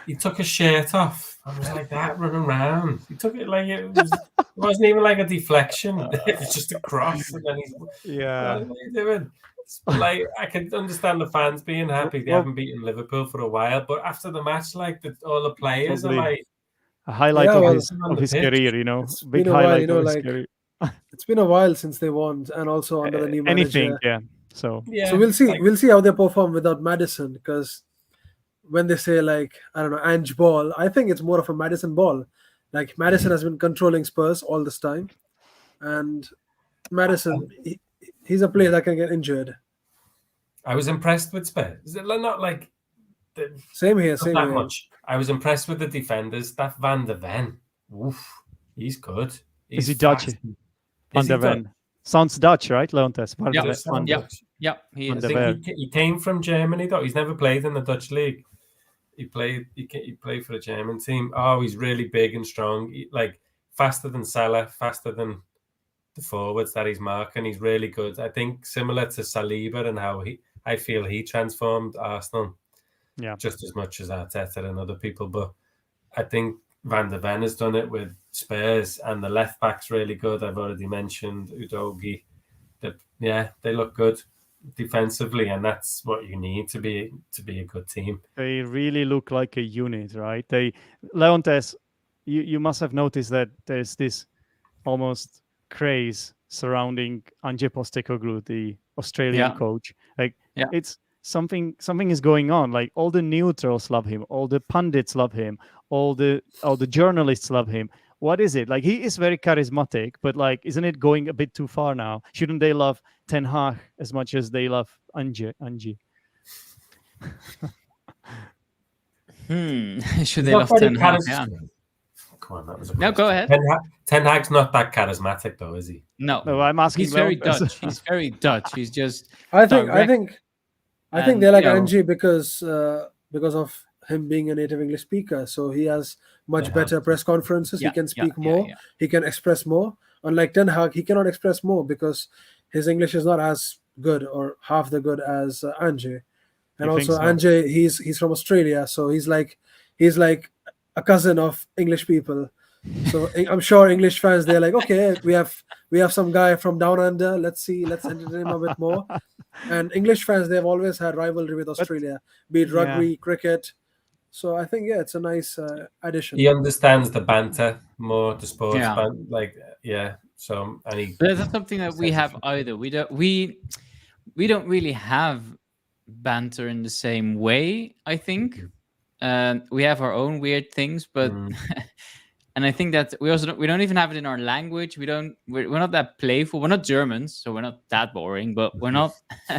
He took his shirt off. I was like that running around. He took it like it wasn't even like a deflection. It was just a cross. And then he's what are you doing? Like, I can understand the fans being happy they haven't beaten Liverpool for a while, but after the match, like all the players are like a highlight of his career, you know. It's big been a highlight while, of his career. It's been a while since they won, and also under the new manager. So we'll see. We'll see how they perform without Maddison, because when they say like, I don't know, Ange ball, I think it's more of a Maddison ball. Like Maddison has been controlling Spurs all this time, and Maddison, he's a player that can get injured. I was impressed with Spurs. Is it not like same here? Much. I was impressed with the defenders. That Van der Ven, he's good. Is he Dutch? Van der Ven sounds Dutch, right? Leontes. Yeah, he is. He came from Germany though. He's never played in the Dutch league. He played for a German team. Oh, he's really big and strong. Like faster than Salah, faster than the forwards that he's marking. He's really good. I think similar to Saliba and how I feel he transformed Arsenal. Yeah, just as much as Arteta and other people. But I think Van der Ven has done it with Spurs, and the left back's really good. I've already mentioned Udogie. They look good defensively, and that's what you need to be a good team. They really look like a unit, right? Leontes, you must have noticed that there's this almost craze surrounding Ange Postecoglou, the Australian coach. It's something is going on. Like all the neutrals love him, all the pundits love him, all the journalists love him. What is it? Like, he is very charismatic, but like, isn't it going a bit too far now? Shouldn't they love Ten Hag as much as they love Ange? Should they love Ten Hag? Yeah. Come on, that was go ahead. Ten Hag's not that charismatic, though, is he? No, I'm asking. He's very Dutch. He's very Dutch. He's just. I think they like Ange because of him being a native English speaker. So he has much better press conferences. He can speak more. He can express more. Unlike Ten Hag, he cannot express more because his English is not as good or half the good as Ange. And also Ange, he's from Australia, so he's like a cousin of English people. So I'm sure English fans, they're like, okay, we have some guy from down under. Let's entertain him a bit more. And English fans, they've always had rivalry with Australia, be it rugby, cricket. So I think it's a nice addition. He understands the banter more, the sports Yeah. So That's not something that we have either. We don't really have banter in the same way, I think. We have our own weird things, but and I think that we don't even have it in our language. We're not that playful. We're not Germans, so we're not that boring, but we're not.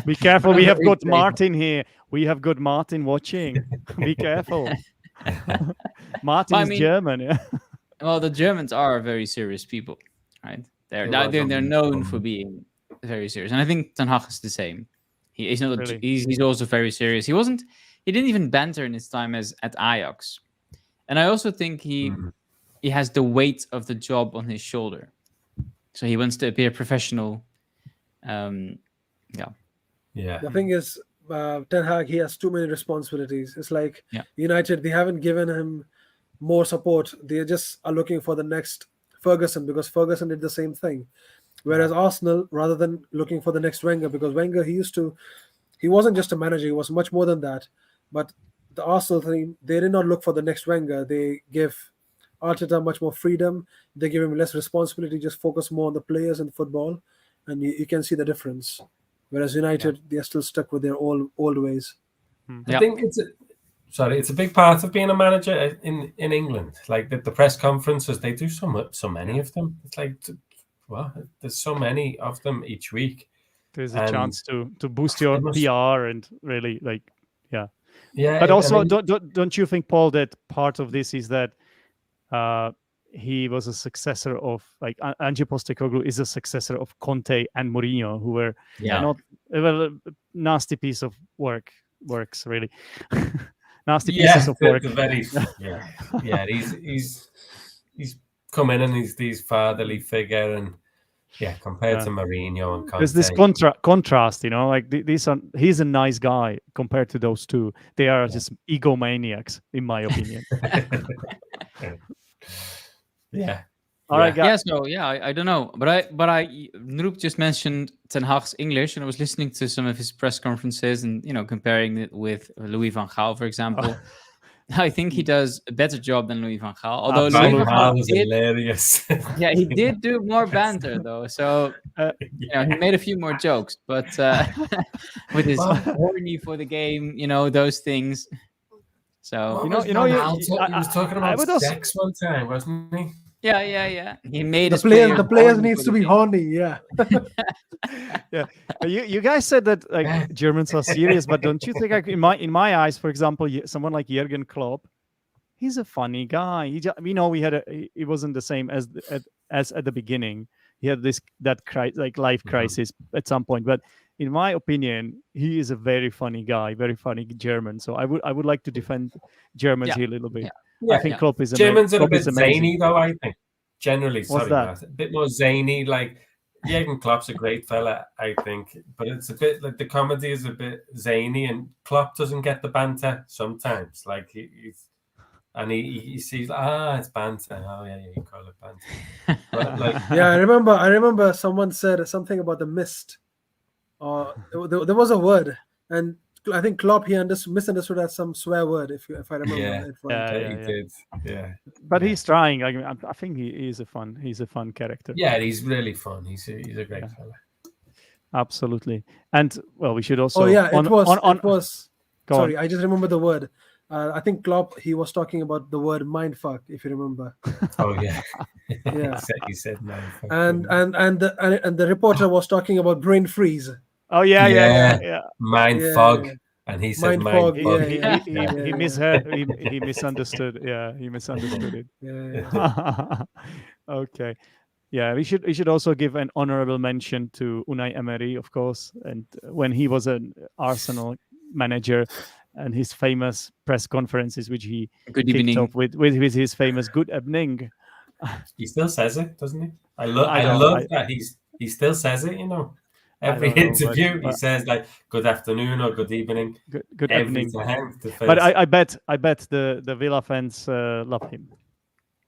Be careful, we have got Martin here. We have got Martin watching. Be careful. Martin is German, yeah. Well, the Germans are very serious people, right? They're known for being very serious, and I think Ten Hag is the same. He's not. Really? He's also very serious. He didn't even banter in his time at Ajax, and I also think he has the weight of the job on his shoulder, so he wants to appear professional. Yeah. The thing is, Ten Hag, he has too many responsibilities. It's like United, they haven't given him more support. They just are looking for the next Ferguson, because Ferguson did the same thing. Whereas Arsenal, rather than looking for the next Wenger, because Wenger, he wasn't just a manager, he was much more than that. But the Arsenal team, they did not look for the next Wenger. They give Arteta much more freedom. They give him less responsibility, just focus more on the players and football. And you can see the difference. Whereas United, they're still stuck with their old ways. I think it's a big part of being a manager in England. Like the press conferences, they do so many of them. It's like, there's so many of them each week. There's a chance to boost your PR and really Yeah. But also, don't you think, Paul, that part of this is that he was a successor of, like, Ange Postecoglou is a successor of Conte and Mourinho, who were not a nasty piece of works really. Nasty pieces of work. He's come in and he's this fatherly figure, and compared to Mourinho and Conte, there's this contrast, like he's a nice guy compared to those two. They are just egomaniacs, in my opinion. All right, guys. I don't know, but Noop just mentioned Ten Hag's English, and I was listening to some of his press conferences, and comparing it with Louis van Gaal, for example. I think he does a better job than Louis van Gaal. Although Louis van Gaal was hilarious. he did do more banter though. So he made a few more jokes, but with his horny for the game, those things. So he was talking about sex one time, wasn't he? Yeah. He made the players needs to be horny. Yeah. Yeah. You guys said that Germans are serious, but don't you think, like, in my eyes, for example, someone like Jurgen Klopp, he's a funny guy. He wasn't the same as at the beginning. He had life crisis at some point, but in my opinion, he is a very funny guy, very funny German. So I would like to defend Germans here a little bit. I think Klopp is amazing. Germans are a bit zany, though, I think. Generally, What's that? A bit more zany. Like, Jurgen Klopp's a great fella, I think. But it's a bit like the comedy is a bit zany, and Klopp doesn't get the banter sometimes. Like, he sees, it's banter. Oh, yeah, you call it banter. But, like, I remember someone said something about the mist. There was a word, and I think Klopp, he misunderstood as some swear word, if I remember it right. He did. Yeah. But he's trying. I think he's a fun character. Yeah, he's really fun. He's a great fella. Absolutely. And we should also. Oh yeah, it was. Sorry, on. I just remember the word. I think Klopp, he was talking about the word mindfuck, if you remember. Oh yeah. Yeah. He said mindfuck. And the reporter was talking about brain freeze. Oh yeah. Mind fog, and he said mind fog. He misheard. He misunderstood. Yeah, he misunderstood it. Yeah. Okay. Yeah, we should also give an honorable mention to Unai Emery, of course, and when he was an Arsenal manager, and his famous press conferences, which he kicked off with his famous "Good evening." He still says it, doesn't he? I love that he still says it. Every interview he says like "Good afternoon" or "Good evening." Good evening. Time but I bet the Villa fans love him.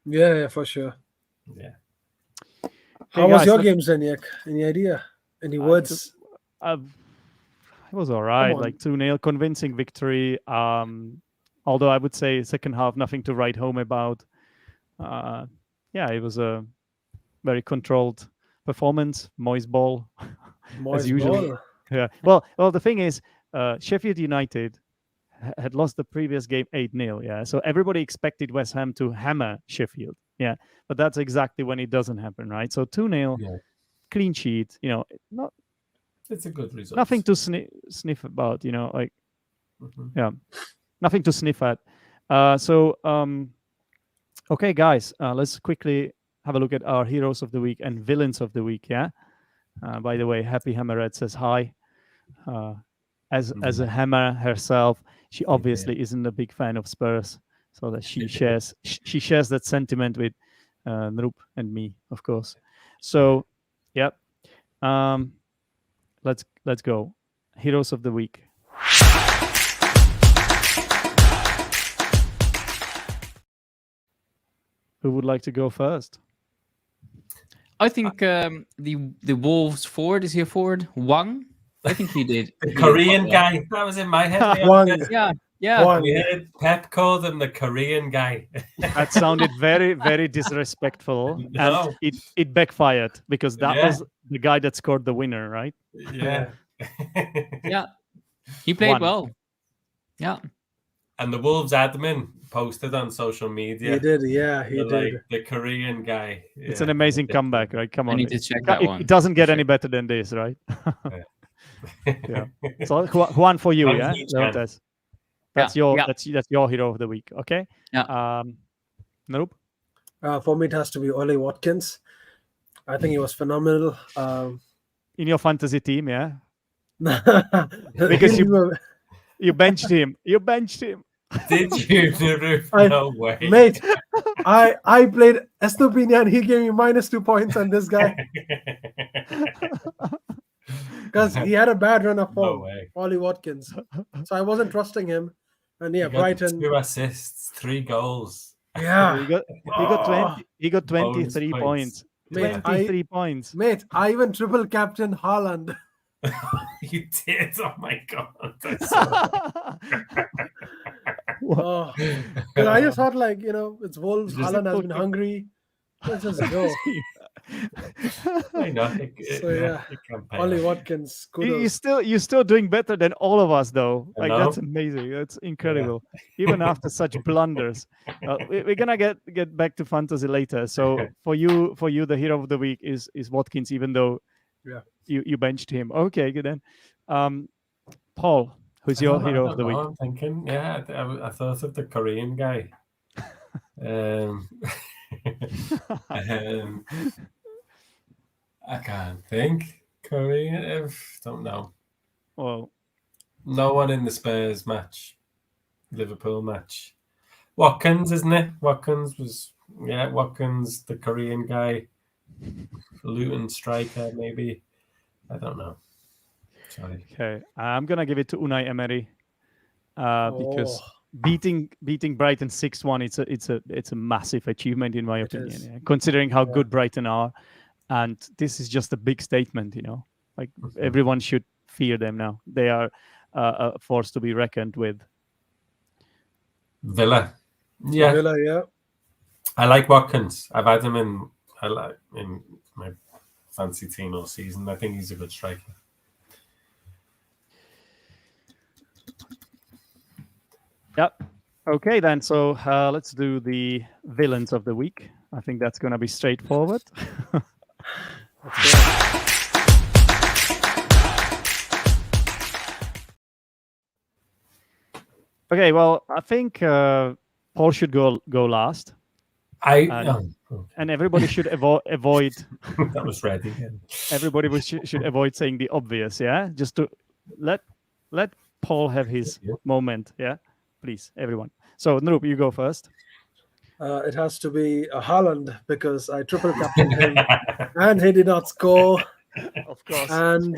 Yeah, for sure. Yeah. How was guys, your game, Zeniak? Any idea? Any words? It was all Come right, on. like 2-0, convincing victory. Although I would say second half, nothing to write home about. Yeah, it was a very controlled performance, moist ball, as Moist usual. ball. Yeah. Well, the thing is, Sheffield United had lost the previous game 8-0. Yeah, so everybody expected West Ham to hammer Sheffield. Yeah, but that's exactly when it doesn't happen, right? So 2-0, Yeah. clean sheet. Not It's a good result. nothing to sniff about. Like Mhm. yeah, nothing to sniff at. Okay, guys, let's quickly have a look at our heroes of the week and villains of the week. Yeah. By the way, Happy Hammerhead says hi. As a hammer herself, she obviously isn't a big fan of Spurs, so that she shares that sentiment with Noop and me, of course. So, yep. Let's go. Heroes of the week. Who would like to go first? I think the Wolves forward is here forward. Wang. I think he did. The Korean guy. That was in my head. Wang. Yeah. Wang. We heard Pep called him the Korean guy. That sounded very, very disrespectful, No. and it backfired because that Yeah. was the guy that scored the winner, right? Yeah. Yeah. He played Wang. well. Yeah. And the Wolves admin posted on social media. He did, yeah, he did. Like the Korean guy. It's an amazing comeback, right? Come I on. need to check that one. It doesn't get for any sure. better than this, right? Yeah. Yeah. So Juan for you, Thank yeah? you, Chan. Leontes. Yeah. That's your hero of the week, okay? Yeah. Nope. For me, it has to be Ollie Watkins. I think he was phenomenal. In your fantasy team, yeah? Because You benched him. You benched him. Did you, Narup? No way. Mate, I played Estupinian and he gave me -2 points on this guy because he had a bad run of form. way. Ollie Watkins. So I wasn't trusting him. And yeah, He got Brighton. 2 assists, 3 goals. Yeah. He got 23 Bonus points. Mate, 23 points. Mate, I even triple captain Haaland. You did? Oh my god. Oh, 'cause I just thought it's Wolves. Just Haaland has put been it- hungry. Let's just go. I know. So, yeah. Ollie Watkins. Kudos. You're still doing better than all of us, though. I Like know. that's amazing. That's incredible. Even after such blunders, we're gonna get back to fantasy later. So for you, the hero of the week is Watkins, even though you benched him. Okay, good then. Paul, who's your hero of the week? I'm thinking, I thought of the Korean guy. I can't think. Korean, don't know. Well, no one in the Spurs match, Liverpool match. Watkins, isn't it? Watkins, the Korean guy. Luton striker, maybe. I don't know. Sorry. Okay, I'm gonna give it to Unai Emery because beating Brighton 6-1, it's a massive achievement in my opinion, considering how good Brighton are, and this is just a big statement. Like everyone should fear them now. They are a force to be reckoned with. Villa, yeah. I like Watkins. I've had him in my fancy team all season. I think he's a good striker. Yep. Okay, then. So let's do the villains of the week. I think that's going to be straightforward. Okay, well, I think Paul should go last. And everybody should avoid. That was ready. Everybody should avoid saying the obvious, yeah? Just to let Paul have his moment, yeah? Please, everyone. So, Noop, you go first. It has to be a Haaland because I triple captained him and he did not score. Of course. And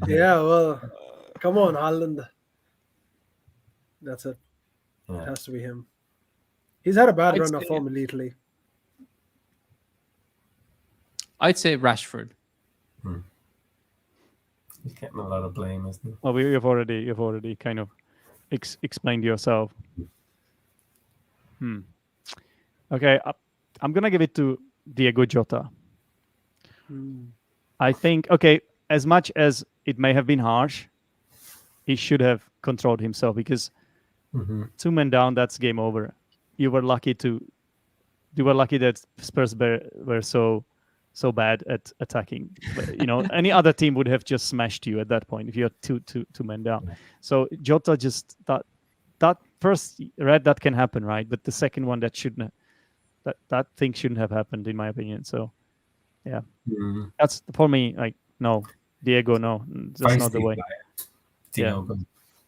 well, come on, Haaland. That's it. It has to be him. He's had a bad I'd run of say- form lately. I'd say Rashford. He's getting a lot of blame, isn't he? Oh, you've already kind of explained yourself. Okay, I'm gonna give it to Diego Jota. I think, okay, as much as it may have been harsh, he should have controlled himself, because 2 men down, that's game over. You were lucky that Spurs were so bad at attacking. But, any other team would have just smashed you at that point if you're two men down. Yeah. So Jota just that first red, that can happen, right? But the second one, that shouldn't. That thing shouldn't have happened, in my opinion. So, yeah, that's for me. Like, no, Diego, no, that's not the way. Diogo. Yeah,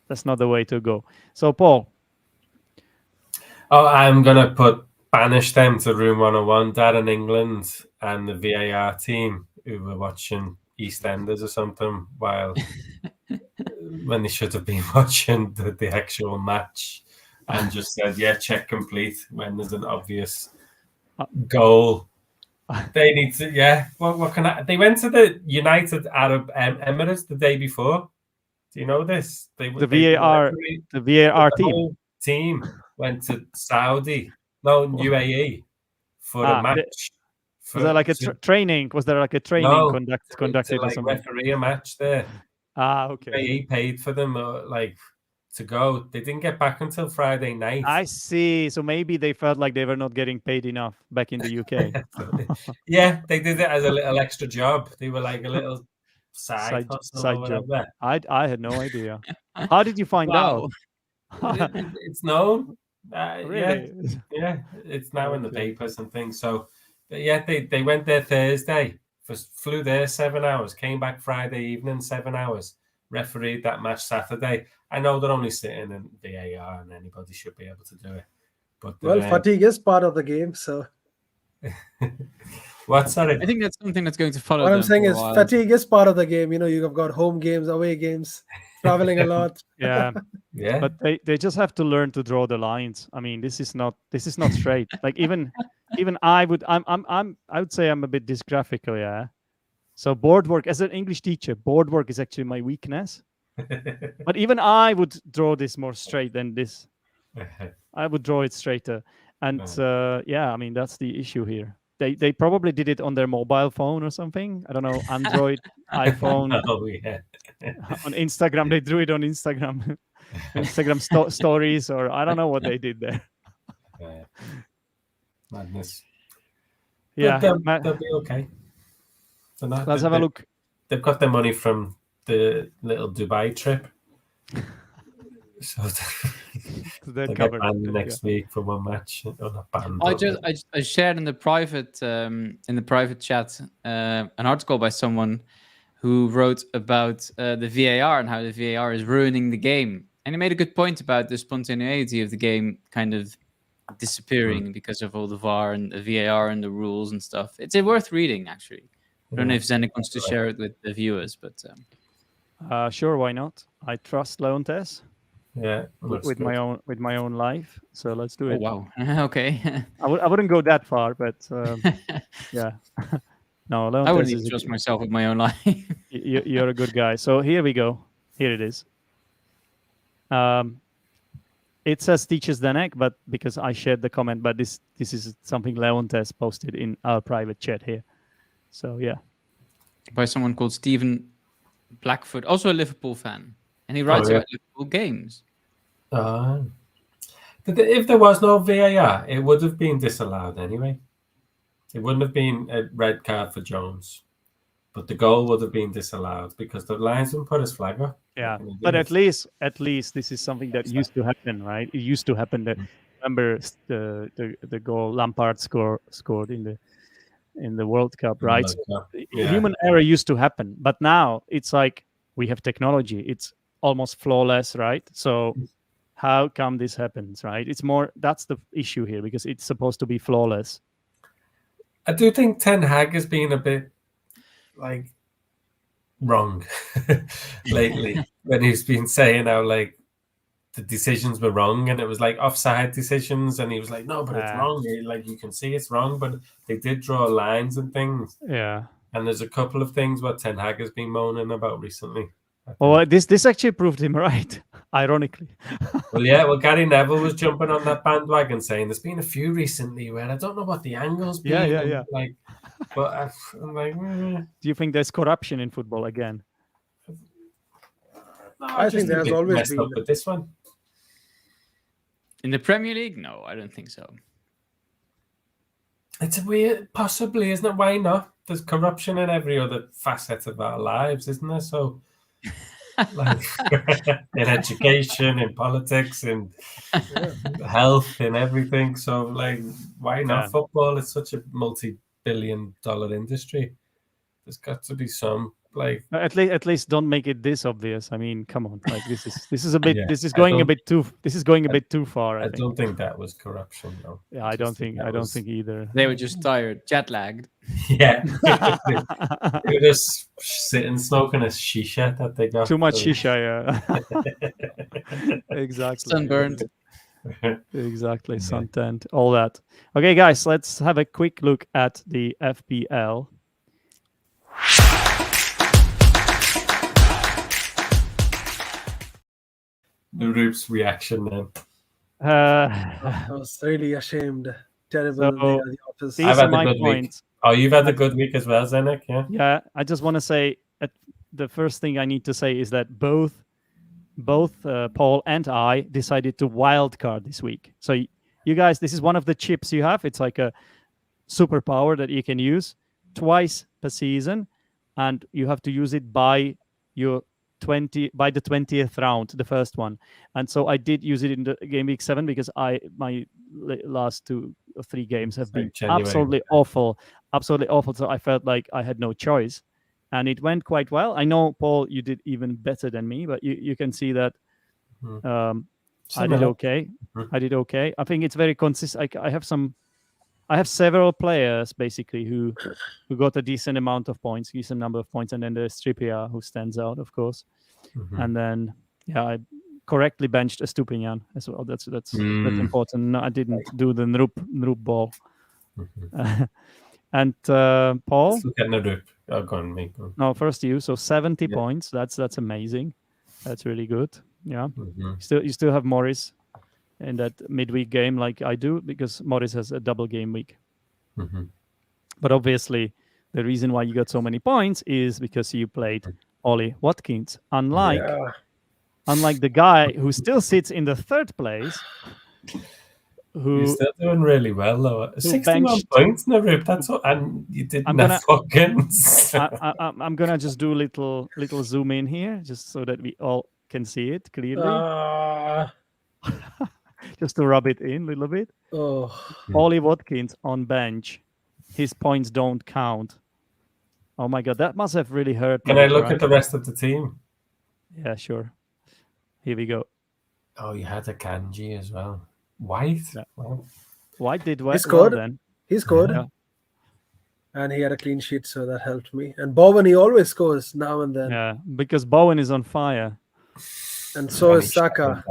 that's not the way to go. So, Paul. Oh, I'm gonna banish them to room 101. Dad in England and the VAR team who were watching EastEnders or something while when they should have been watching the actual match, and just said, "Yeah, check complete," when there's an obvious goal. They need to, yeah. What can I? They went to the United Arab Emirates the day before. Do you know this? The VAR team. Whole team went to UAE for a match. Was there like a training? Was there like a training conducted to, or something? Referee a match there. Okay. UAE paid for them to go. They didn't get back until Friday night. I see. So maybe they felt like they were not getting paid enough back in the UK. Yeah, they did it as a little extra job. They were like a little side job. I had no idea. How did you find out? It's known. Really? Yeah, it's now in the papers and things. So, yeah, they went there Thursday, flew there 7 hours, came back Friday evening, 7 hours, refereed that match Saturday. I know they're only sitting in VAR and anybody should be able to do it. But fatigue is part of the game, so. What? Sorry. I think that's something that's going to follow. What I'm saying is fatigue is part of the game. You've got home games, away games, traveling a lot. Yeah. But they just have to learn to draw the lines. I mean, this is not straight. Like even I would say I'm a bit dysgraphical, yeah. So board work, as an English teacher, board work is actually my weakness. But even I would draw this more straight than this. I would draw it straighter. And I mean, that's the issue here. They probably did it on their mobile phone or something. I don't know, Android, iPhone. Oh, yeah. On Instagram, they drew it on Instagram. Instagram stories, or I don't know what they did there. Madness. Yeah, but they'll be okay. Let's have a look. They've got their money from the little Dubai trip. So they're covered next week for one match. Not banned, I shared in the private chat an article by someone who wrote about the VAR and how the VAR is ruining the game, and he made a good point about the spontaneity of the game kind of disappearing because of all the VAR and the VAR and the rules and stuff. It's worth reading, actually. I don't know if Zenek wants to share it with the viewers, but sure, why not? I trust Leontes. Yeah, with my own life. So let's do it. Oh, wow. Okay. I wouldn't go that far, but yeah. No, Leontes I wouldn't even trust myself with my own life. You're a good guy. So here we go. Here it is. It says teaches Danek, but because I shared the comment, but this is something Leontes posted in our private chat here. So yeah. By someone called Stephen Blackfoot, also a Liverpool fan. And he writes about Liverpool games. If there was no VAR, it would have been disallowed anyway. It wouldn't have been a red card for Jones. But the goal would have been disallowed because the linesman put his flag up. Yeah, but at least this is something that used to happen, right? It used to happen. That remember the goal Lampard scored in the World Cup, right? Human error used to happen, but now it's like we have technology. It's almost flawless, right? So how come this happens, right? It's more, that's the issue here, because it's supposed to be flawless. I do think Ten Hag has been a bit wrong lately when he's been saying how the decisions were wrong, and it was like offside decisions, and he was like, no, but it's wrong. Like, you can see it's wrong, but they did draw lines and things. Yeah. And there's a couple of things what Ten Hag has been moaning about recently. Well, this actually proved him right, ironically. Well, yeah. Well, Gary Neville was jumping on that bandwagon, saying there's been a few recently where I don't know what the angle's been. Yeah. Like, but I'm like, do you think there's corruption in football again? No, I think there's always been. Up with this one. In the Premier League? No, I don't think so. It's a weird, possibly, isn't it? Why not? There's corruption in every other facet of our lives, isn't there? So, like, in education, in politics, in health, in everything. So, like, why not football? It's such a multi-billion-dollar industry. There's got to be some, like, at least don't make it this obvious. I mean, come on, like this is a bit this is going a bit too far. I don't think that was corruption, though. Yeah, I don't think either. They were just tired, jet lagged. Yeah, they were just sitting smoking a shisha that they got Too much shisha. Yeah, exactly. Sunburned. Exactly, suntanned, all that. Okay, guys, let's have a quick look at the FPL. Noorup's reaction then. I was really ashamed. Terrible. These are my points. Oh, you've had a good week as well, Zenek, yeah? Yeah, I just want to say the first thing I need to say is that both Paul and I decided to wildcard this week. So you guys, this is one of the chips you have. It's like a superpower that you can use twice per season, and you have to use it by the 20th round, the first one. And so I did use it in the game week 7 because my last 2 or 3 games have been absolutely awful. So I felt like I had no choice, and it went quite well. I know, Paul, you did even better than me, but you can see that I did okay. I did okay. I think it's very consistent. I have several players basically who got a decent amount of points, decent number of points, and then there's Trippier who stands out, of course. And then I correctly benched a Stupinian as well. That's important. No, I didn't do the Noop ball. And Paul. Let's look at Noop. Oh, go on, me. No, first you. So 70 points. That's amazing. That's really good. Yeah. You still have Morris in that midweek game like I do, because Morris has a double game week. But obviously, the reason why you got so many points is because you played Ollie Watkins. Unlike the guy who still sits in the 3rd place, You're still doing really well, though. 61 points, Narup. That's what, and you didn't have Watkins. I'm gonna just do little zoom in here, just so that we all can see it clearly. Just to rub it in a little bit. Ollie Watkins on bench. His points don't count. Oh my God, that must have really hurt. Can I look at the rest of the team? Yeah, sure. Here we go. Oh, you had a Kanji as well. White? Yeah. Wow. White did well. He scored. Then. He scored. Yeah. And he had a clean sheet, so that helped me. And Bowen, he always scores now and then. Yeah, because Bowen is on fire. And so is Saka.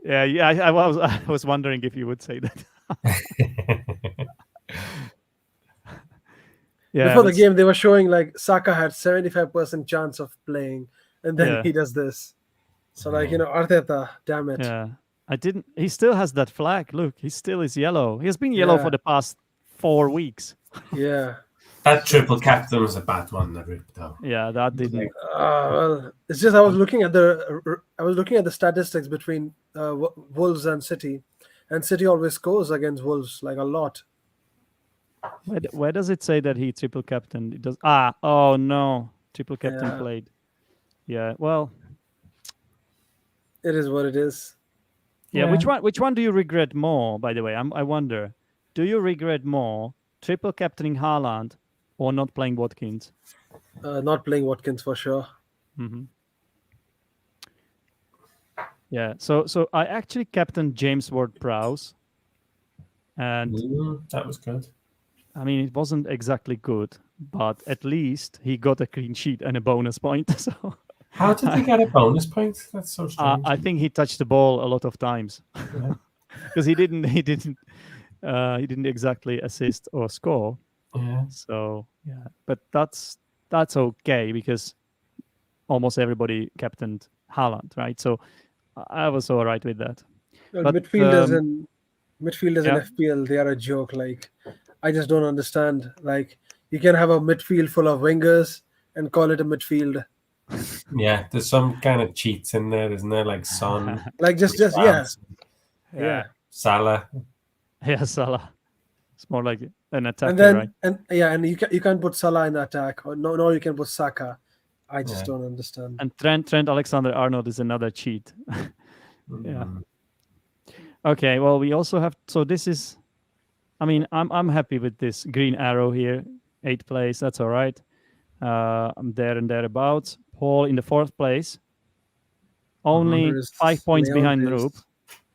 Yeah. I was wondering if you would say that. Before the game, they were showing like Saka had 75% chance of playing, and then he does this. So Arteta, damn it. Yeah, he still has that flag. Look, he still is yellow. He has been yellow for the past 4 weeks. Yeah. That triple captain was a bad one, though. Yeah, that didn't. Well, it's just I was looking at the statistics between Wolves and City, and City always scores against Wolves like a lot. Where does it say that he triple captain? It does. Oh no, triple captain played. Yeah, well, it is what it is. Yeah. Which one do you regret more? By the way, I wonder. Do you regret more triple captaining Haaland or not playing Watkins? Not playing Watkins for sure. Yeah. So I actually captained James Ward-Prowse, and that was good. I mean, it wasn't exactly good, but at least he got a clean sheet and a bonus point. So How did he get a bonus point? That's so strange. I think he touched the ball a lot of times because he didn't exactly assist or score. Yeah. So yeah, but that's okay because almost everybody captained Haaland, right? So I was all right with that. Well, But, midfielders in yeah. FPL, they are a joke. Like, I just don't understand. Like, you can have a midfield full of wingers and call it a midfield. Yeah, there's some kind of cheats in there, isn't there? Like Son, Like, just Yeah. Salah. Yeah, Salah. It's more like an attacker, And then right? and you can't put Salah in attack, or no, you can put Saka. I just don't understand. And Trent Alexander-Arnold is another cheat. Yeah. Okay. Well, we also have. So this is. I mean, I'm happy with this green arrow here, 8th place. That's all right. I'm there and thereabouts. Paul in the 4th place. Only There's 5 points behind Leontes. Noop.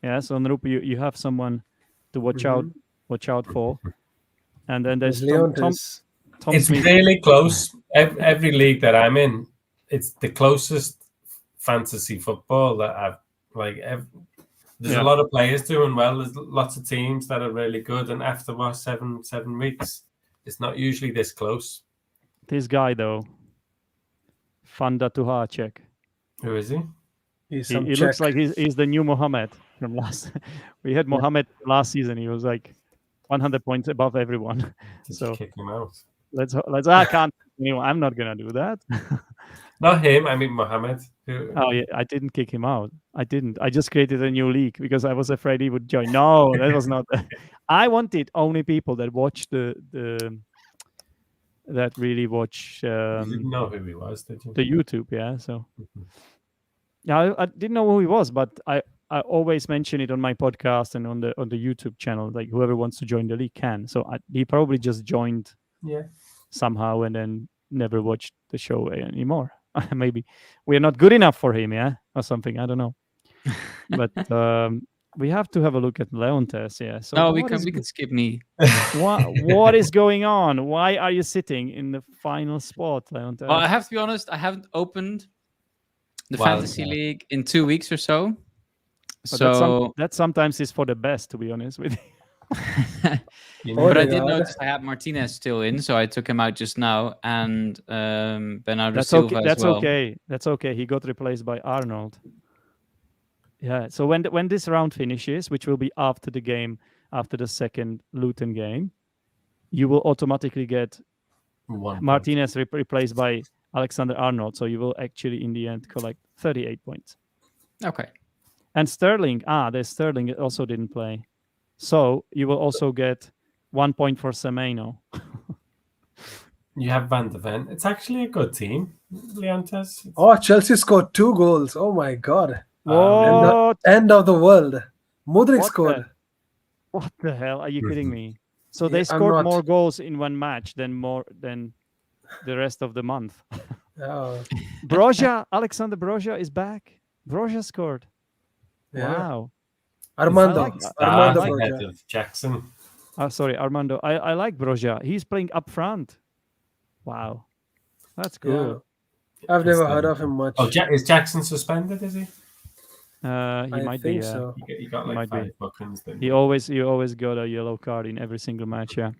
Yeah. So Noop, you have someone to watch out for. And then there's Tom Leontes. It's Smith. really close. Every league that I'm in, it's the closest fantasy football that I've like. There's a lot of players doing well. There's lots of teams that are really good, and after what 7 weeks, it's not usually this close. This guy though, Fanda Tuhacek. Who is he? He looks like he's the new Mohamed from last. We had Mohamed last season. He was like 100 points above everyone. So kick him out. Let's. I can't. I'm not gonna do that. Not him. I mean Mohamed. Oh yeah, I didn't kick him out. I didn't. I just created a new league because I was afraid he would join. No, that was not. I wanted only people that watch that really watch. You didn't know who he was, did you? The YouTube, yeah. So yeah, I didn't know who he was, but I always mention it on my podcast and on the YouTube channel. Like whoever wants to join the league can. So he probably just joined. Yeah. Somehow and then never watched the show anymore. Maybe we're not good enough for him, yeah, or something. I don't know. But we have to have a look at Leontes, yeah. So no, we can skip me. What is going on? Why are you sitting in the final spot, Leontes? Well, I have to be honest. I haven't opened the fantasy league in 2 weeks or so. But so that sometimes is for the best, to be honest with you. But I did notice I had Martinez still in, so I took him out just now, and Bernardo Silva as well. That's okay. He got replaced by Arnold. Yeah. So when this round finishes, which will be after the game, after the second Luton game, you will automatically get Martinez replaced by Alexander-Arnold. So you will actually, in the end, collect 38 points. Okay. And Sterling. There's Sterling also didn't play. So you will also get 1 point for Semedo. You have Van de Ven. It's actually a good team, Leontes. Oh, Chelsea scored 2 goals. Oh my God. What? End of the world. Modric scored. What the hell? Are you kidding me? So they scored more goals in one match than the rest of the month. Oh. Alexander Broja is back. Broja scored. Yeah. Wow. Armando ahead of Jackson. Sorry, Armando. I like Broja. He's playing up front. Wow. That's cool. Yeah. I've never heard of him much. Oh, is Jackson suspended, is he? He might be. So. He got like 5 bookings. He always got a yellow card in every single match, yeah.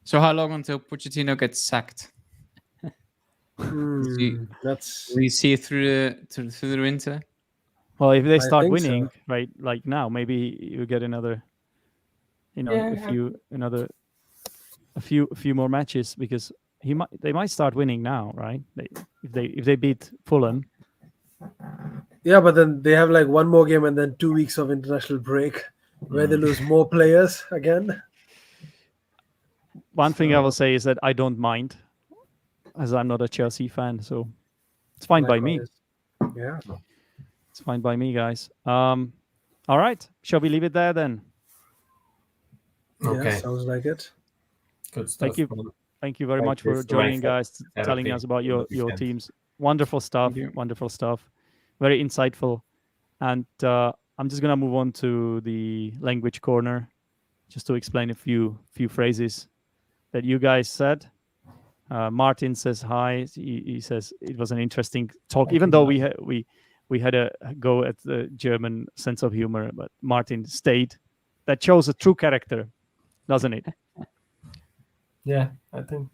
So how long until Pochettino gets sacked? We see it through the winter? Well, if they start winning, right, like now, maybe you get another, a few more matches because they might start winning now, right? If they beat Fulham. Yeah, but then they have like one more game and then 2 weeks of international break where they lose more players again. One thing I will say is that I don't mind, as I'm not a Chelsea fan, so it's fine by me. Yeah. It's fine by me, guys. All right. Shall we leave it there then? Okay. Yeah, sounds like it. Good stuff. Thank you very much for joining, guys, telling us about your teams. Wonderful stuff. Wonderful stuff. Very insightful. And I'm just going to move on to the language corner just to explain a few phrases that you guys said. Martin says hi. He says it was an interesting talk, even though we had a go at the German sense of humor, but Martin stayed. That shows a true character, doesn't it? Yeah, I think.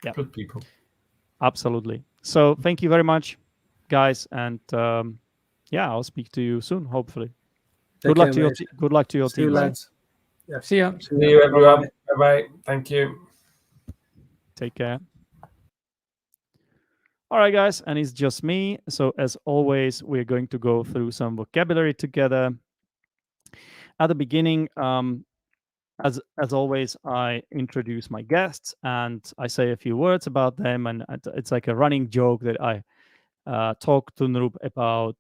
Yeah. Good people. Absolutely. So thank you very much, guys, and yeah, I'll speak to you soon, hopefully. Good luck to your See you, team. lads. Yeah. See ya. See you, everyone. Bye-bye. Thank you. Take care. All right, guys, and it's just me. So as always, we're going to go through some vocabulary together. At the beginning, as always, I introduce my guests and I say a few words about them, and it's like a running joke that I talk to Nrup about.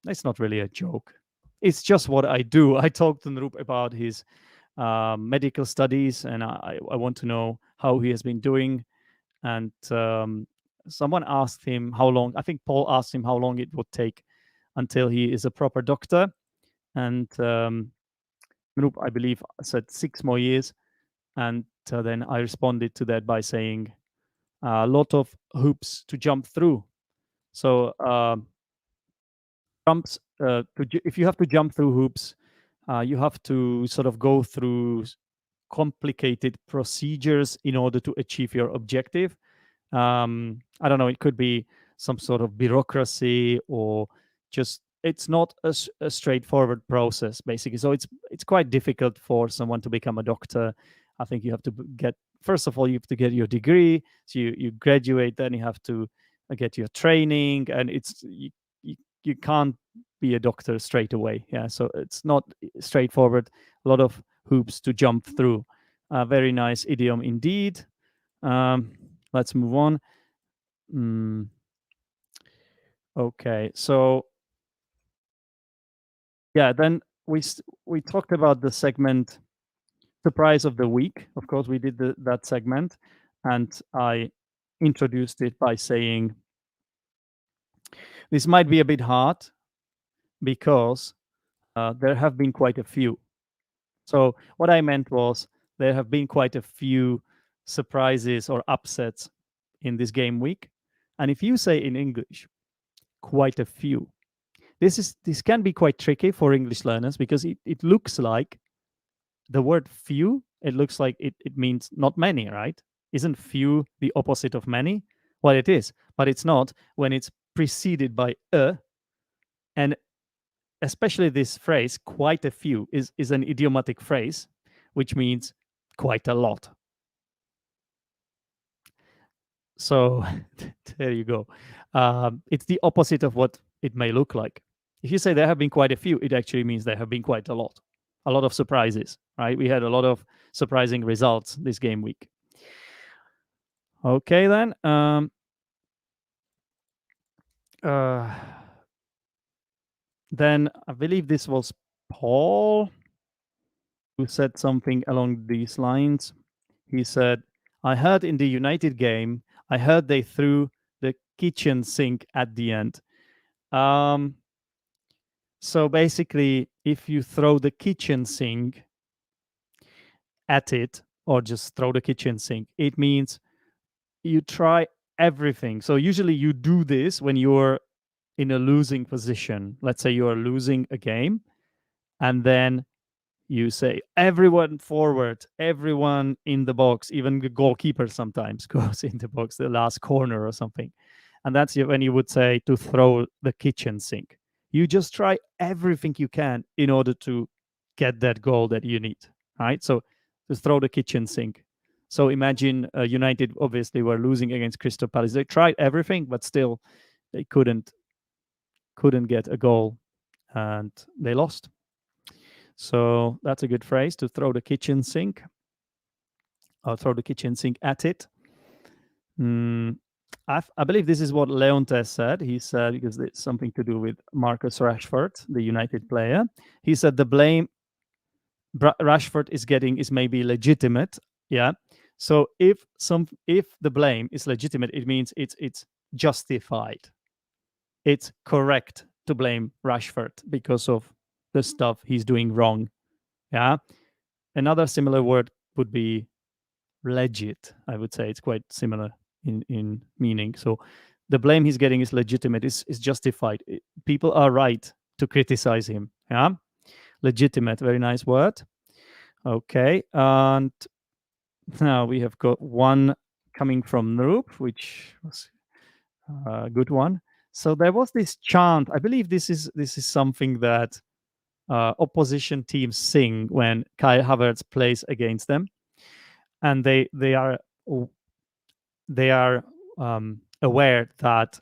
It's not really a joke. It's just what I do. I talk to Nrup about his medical studies, and I want to know how he has been doing. And someone asked him how long, I think Paul asked him how long it would take until he is a proper doctor. And Nrup, I believe, said 6 more years. And then I responded to that by saying a lot of hoops to jump through. So if you have to jump through hoops, you have to sort of go through complicated procedures in order to achieve your objective. I don't know, it could be some sort of bureaucracy, or just it's not a straightforward process, basically. So it's quite difficult for someone to become a doctor. I think you have to get, first of all, you have to get your degree. So you graduate, then you have to get your training, and you can't be a doctor straight away. Yeah, so it's not straightforward. A lot of hoops to jump through. Very nice idiom indeed. Let's move on. Okay, so yeah, then we talked about the segment surprise of the week. Of course, we did that segment, and I introduced it by saying this might be a bit hard because there have been quite a few. So what I meant was there have been quite a few surprises or upsets in this game week. And if you say in English, quite a few, this can be quite tricky for English learners, because it looks like the word few, it looks like it means not many, right? Isn't few the opposite of many? Well, it is, but it's not when it's preceded by a. And especially this phrase, quite a few, is an idiomatic phrase, which means quite a lot. So there you go. It's the opposite of what it may look like. If you say there have been quite a few, it actually means there have been quite a lot of surprises, right? We had a lot of surprising results this game week. Okay, then. Then I believe this was Paul who said something along these lines. He said, I heard in the United game, I heard they threw the kitchen sink at the end. So basically, if you throw the kitchen sink at it, or just throw the kitchen sink, it means you try everything. So usually you do this when you're in a losing position. Let's say you are losing a game, and then you say, everyone forward, everyone in the box, even the goalkeeper sometimes goes in the box, the last corner or something. And that's when you would say to throw the kitchen sink. You just try everything you can in order to get that goal that you need, right? So just throw the kitchen sink. So imagine United obviously were losing against Crystal Palace. They tried everything, but still they couldn't get a goal, and they lost. So that's a good phrase, to throw the kitchen sink, or throw the kitchen sink at it. I believe this is what Leontes said. He said, because it's something to do with Marcus Rashford, the United player. He said the blame Rashford is getting is maybe legitimate. Yeah. So if the blame is legitimate, it means it's justified. It's correct to blame Rashford because of the stuff he's doing wrong. Yeah. Another similar word would be legit. I would say it's quite similar in meaning. So the blame he's getting is legitimate, is justified. People are right to criticize him. Yeah, legitimate, very nice word. Okay, and now we have got one coming from Noop, which was a good one. So there was this chant. I believe this is something that opposition teams sing when Kai Havertz plays against them, and they are aware that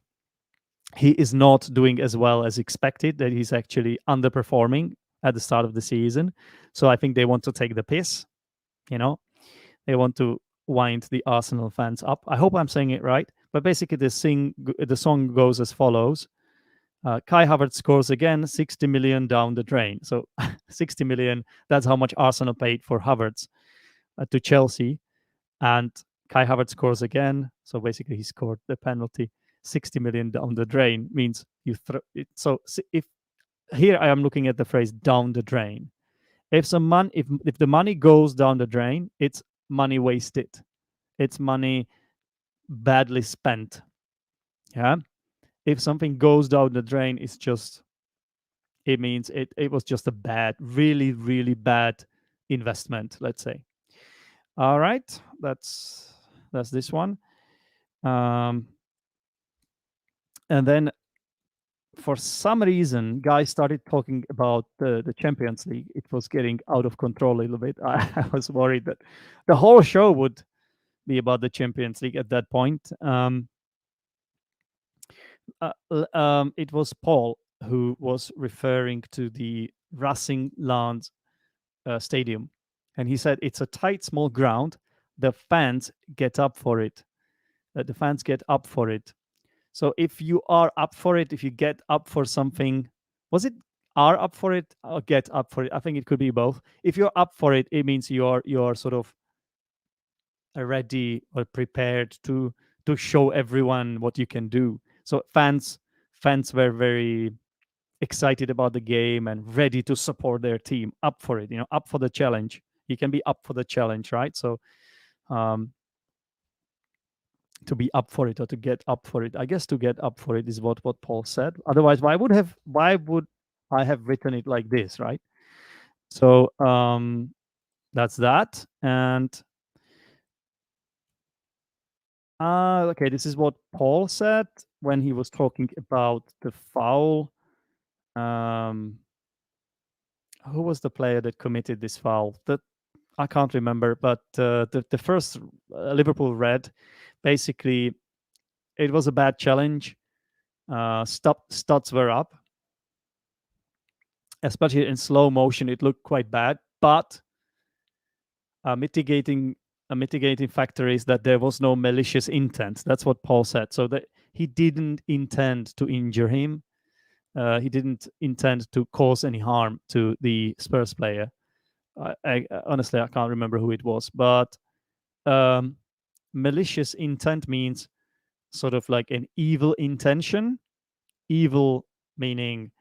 he is not doing as well as expected, that he's actually underperforming at the start of the season. So I think they want to take the piss, you know, they want to wind the Arsenal fans up. I hope I'm saying it right, but basically the song goes as follows. Kai Havertz scores again, 60 million down the drain. So 60 million, that's how much Arsenal paid for Havertz to Chelsea. And Kai Havertz scores again. So basically he scored the penalty. 60 million down the drain means you throw it. So if here I am looking at the phrase down the drain. If the money goes down the drain, it's money wasted. It's money badly spent. Yeah. If something goes down the drain, it means it was just a bad, really, really bad investment, let's say. All right, that's this one. And then for some reason, guys started talking about the Champions League. It was getting out of control a little bit. I was worried that the whole show would be about the Champions League at that point. It was Paul who was referring to the Racing Land stadium, and he said it's a tight, small ground. The fans get up for it. The fans get up for it. So if you are up for it, if you get up for something, was it are up for it or get up for it? I think it could be both. If you're up for it, it means you're sort of ready or prepared to show everyone what you can do. So fans were very excited about the game and ready to support their team, up for it, up for the challenge. You can be up for the challenge, right? So to be up for it or to get up for it. I guess to get up for it is what Paul said. Otherwise, why would I have written it like this, right? So that's that. And okay, this is what Paul said when he was talking about the foul. Who was the player that committed this foul? That I can't remember, but the first Liverpool red, basically, it was a bad challenge. Studs were up, especially in slow motion. It looked quite bad, but a mitigating factor is that there was no malicious intent. That's what Paul said. So that he didn't intend to injure him. He didn't intend to cause any harm to the Spurs player. Honestly, I can't remember who it was, but malicious intent means sort of like an evil intention. Evil meaning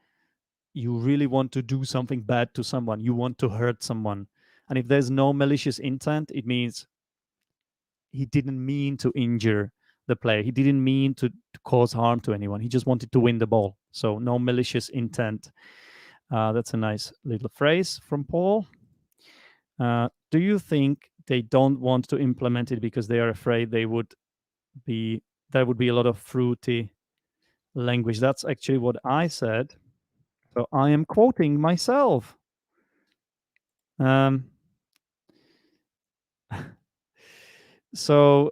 you really want to do something bad to someone. You want to hurt someone. And if there's no malicious intent, it means he didn't mean to injure the player. He didn't mean to cause harm to anyone. He just wanted to win the ball. So no malicious intent. That's a nice little phrase from Paul. Do you think they don't want to implement it because they are afraid there would be a lot of fruity language? That's actually what I said. So I am quoting myself. So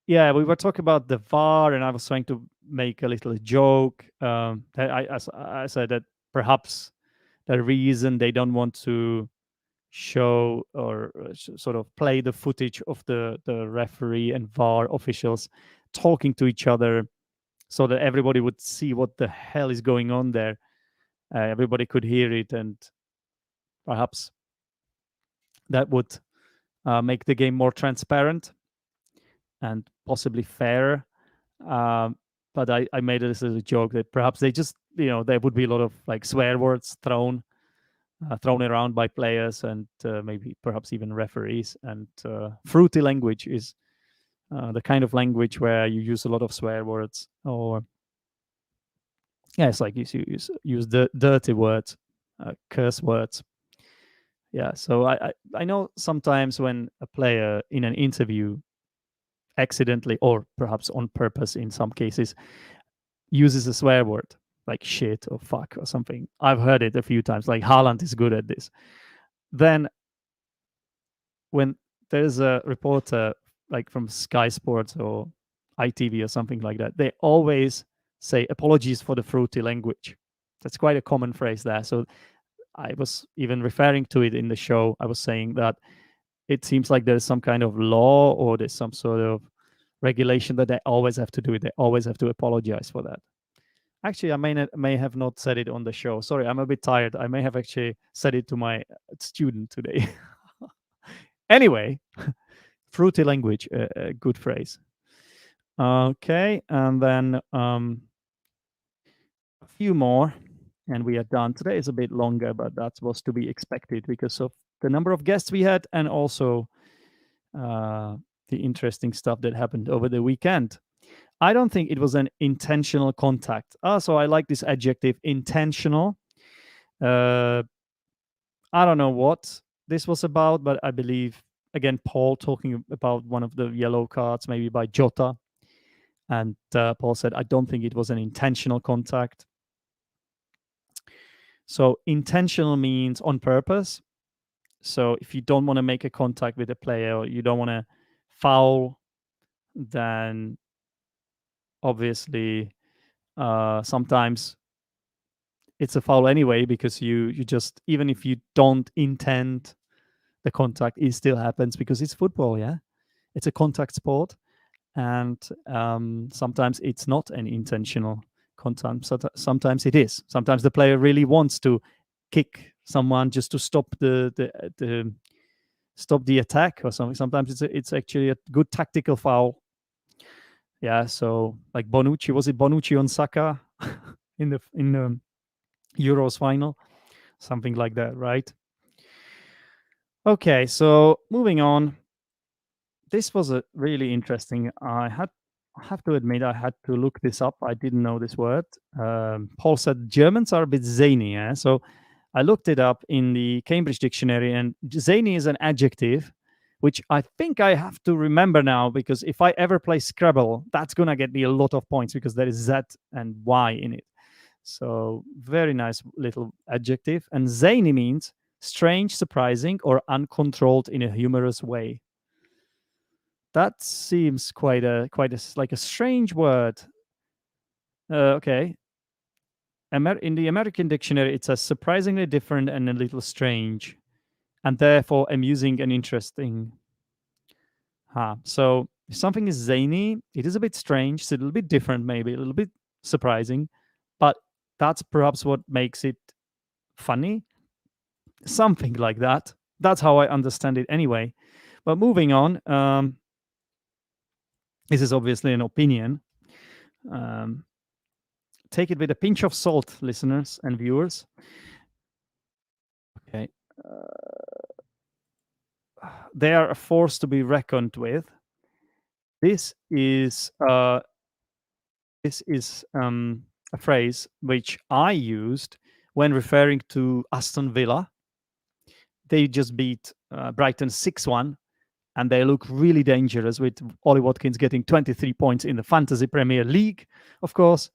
yeah, we were talking about the VAR, and I was trying to make a little joke. I said that perhaps the reason they don't want to show or sort of play the footage of the referee and VAR officials talking to each other so that everybody would see what the hell is going on there. Everybody could hear it, and perhaps that would make the game more transparent and possibly fairer. But I made this as a joke that perhaps they just, there would be a lot of like swear words thrown thrown around by players and maybe perhaps even referees. And fruity language is the kind of language where you use a lot of swear words, or it's like you use the dirty words, curse words. Yeah, so I know sometimes when a player in an interview accidentally, or perhaps on purpose in some cases, uses a swear word like shit or fuck or something. I've heard it a few times, like Haaland is good at this. Then when there's a reporter like from Sky Sports or ITV or something like that, they always say apologies for the fruity language. That's quite a common phrase there. So I was even referring to it in the show. I was saying that it seems like there's some kind of law or there's some sort of regulation that they always have to do it. They always have to apologize for that. Actually, I may have not said it on the show. Sorry, I'm a bit tired. I may have actually said it to my student today. Anyway, fruity language, a good phrase. Okay, and then a few more, and we are done. Today is a bit longer, but that was to be expected because of the number of guests we had and also the interesting stuff that happened over the weekend. I don't think it was an intentional contact. So I like this adjective, intentional. I don't know what this was about, but I believe, again, Paul talking about one of the yellow cards, maybe by Jota. And Paul said, I don't think it was an intentional contact. So intentional means on purpose. So if you don't want to make a contact with a player or you don't want to foul, then obviously sometimes it's a foul anyway, because you just, even if you don't intend the contact, it still happens because it's football. Yeah, it's a contact sport, and sometimes it's not an intentional contact. Sometimes it is. Sometimes the player really wants to kick someone just to stop the stop the attack or something. Sometimes it's actually a good tactical foul. Yeah, so like Bonucci, was it Bonucci on Saka in the Euros final? Something like that, right? Okay, so moving on. This was a really interesting. I have to admit, I had to look this up. I didn't know this word. Paul said Germans are a bit zany. Yeah? So I looked it up in the Cambridge Dictionary, and zany is an adjective, which I think I have to remember now, because if I ever play Scrabble, that's going to get me a lot of points because there is Z and Y in it. So very nice little adjective. And zany means strange, surprising, or uncontrolled in a humorous way. That seems quite a like a strange word. Okay. In the American dictionary, it says surprisingly different and a little strange, and therefore amusing and interesting. So if something is zany, it is a bit strange, it's a little bit different, maybe a little bit surprising, but that's perhaps what makes it funny. Something like that. That's how I understand it anyway. But moving on, this is obviously an opinion. Take it with a pinch of salt, listeners and viewers. Okay. They are a force to be reckoned with. This is a phrase which I used when referring to Aston Villa. They just beat Brighton 6-1, and they look really dangerous, with Ollie Watkins getting 23 points in the Fantasy Premier League, of course.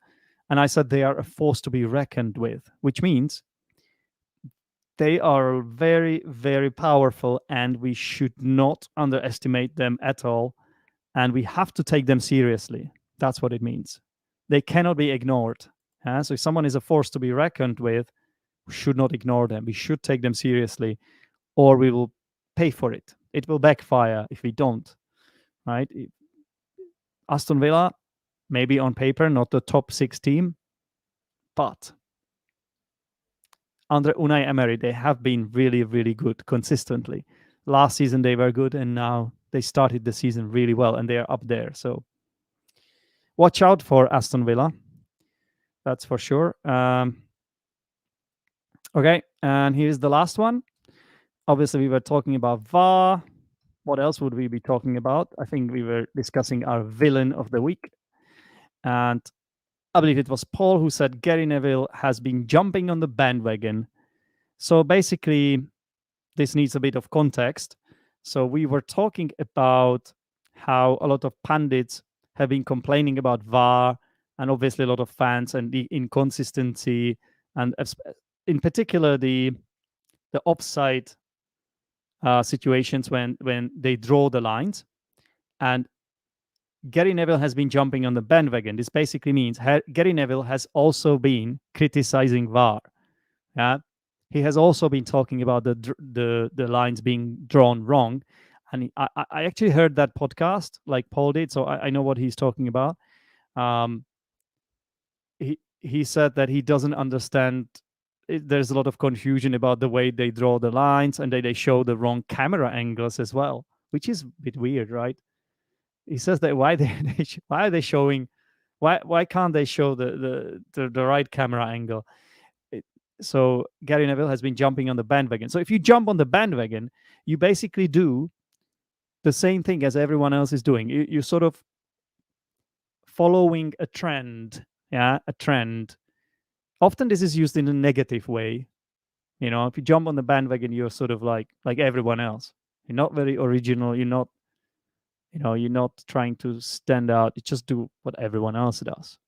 And I said they are a force to be reckoned with, which means they are very, very powerful, and we should not underestimate them at all. And we have to take them seriously. That's what it means. They cannot be ignored. So if someone is a force to be reckoned with, we should not ignore them. We should take them seriously, or we will pay for it. It will backfire if we don't, right? Aston Villa, maybe on paper, not the top 6 team, but under Unai Emery, they have been really, really good consistently. Last season, they were good, and now they started the season really well, and they are up there. So watch out for Aston Villa. That's for sure. Okay, And here's the last one. Obviously, we were talking about VAR. What else would we be talking about? I think we were discussing our villain of the week. And I believe it was Paul who said Gary Neville has been jumping on the bandwagon. So basically, this needs a bit of context. So we were talking about how a lot of pundits have been complaining about VAR, and obviously a lot of fans, and the inconsistency, and in particular the offside situations when they draw the lines. And Gary Neville has been jumping on the bandwagon. This basically means Gary Neville has also been criticizing VAR. Yeah, he has also been talking about the lines being drawn wrong, and I actually heard that podcast like Paul did, so I know what he's talking about. He said that he doesn't understand. There's a lot of confusion about the way they draw the lines, and they show the wrong camera angles as well, which is a bit weird, right? He says that why are they showing, why can't they show the right camera angle? So Gary Neville has been jumping on the bandwagon. So if you jump on the bandwagon, you basically do the same thing as everyone else is doing. You're sort of following a trend. Yeah, a trend. Often this is used in a negative way. If you jump on the bandwagon, you're sort of like everyone else. You're not very original. You're not trying to stand out. You just do what everyone else does.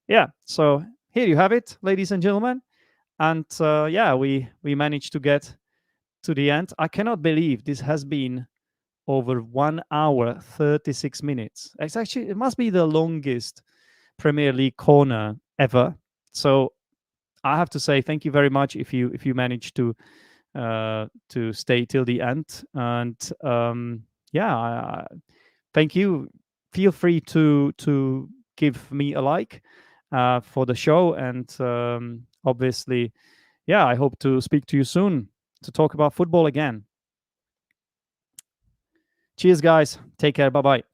Yeah. So here you have it, ladies and gentlemen. And we managed to get to the end. I cannot believe this has been over 1 hour 36 minutes. It must be the longest Premier League corner ever. So I have to say thank you very much if you managed to stay till the end. And thank you. Feel free to give me a like for the show, and obviously, I hope to speak to you soon to talk about football again. Cheers, guys. Take care. Bye-bye.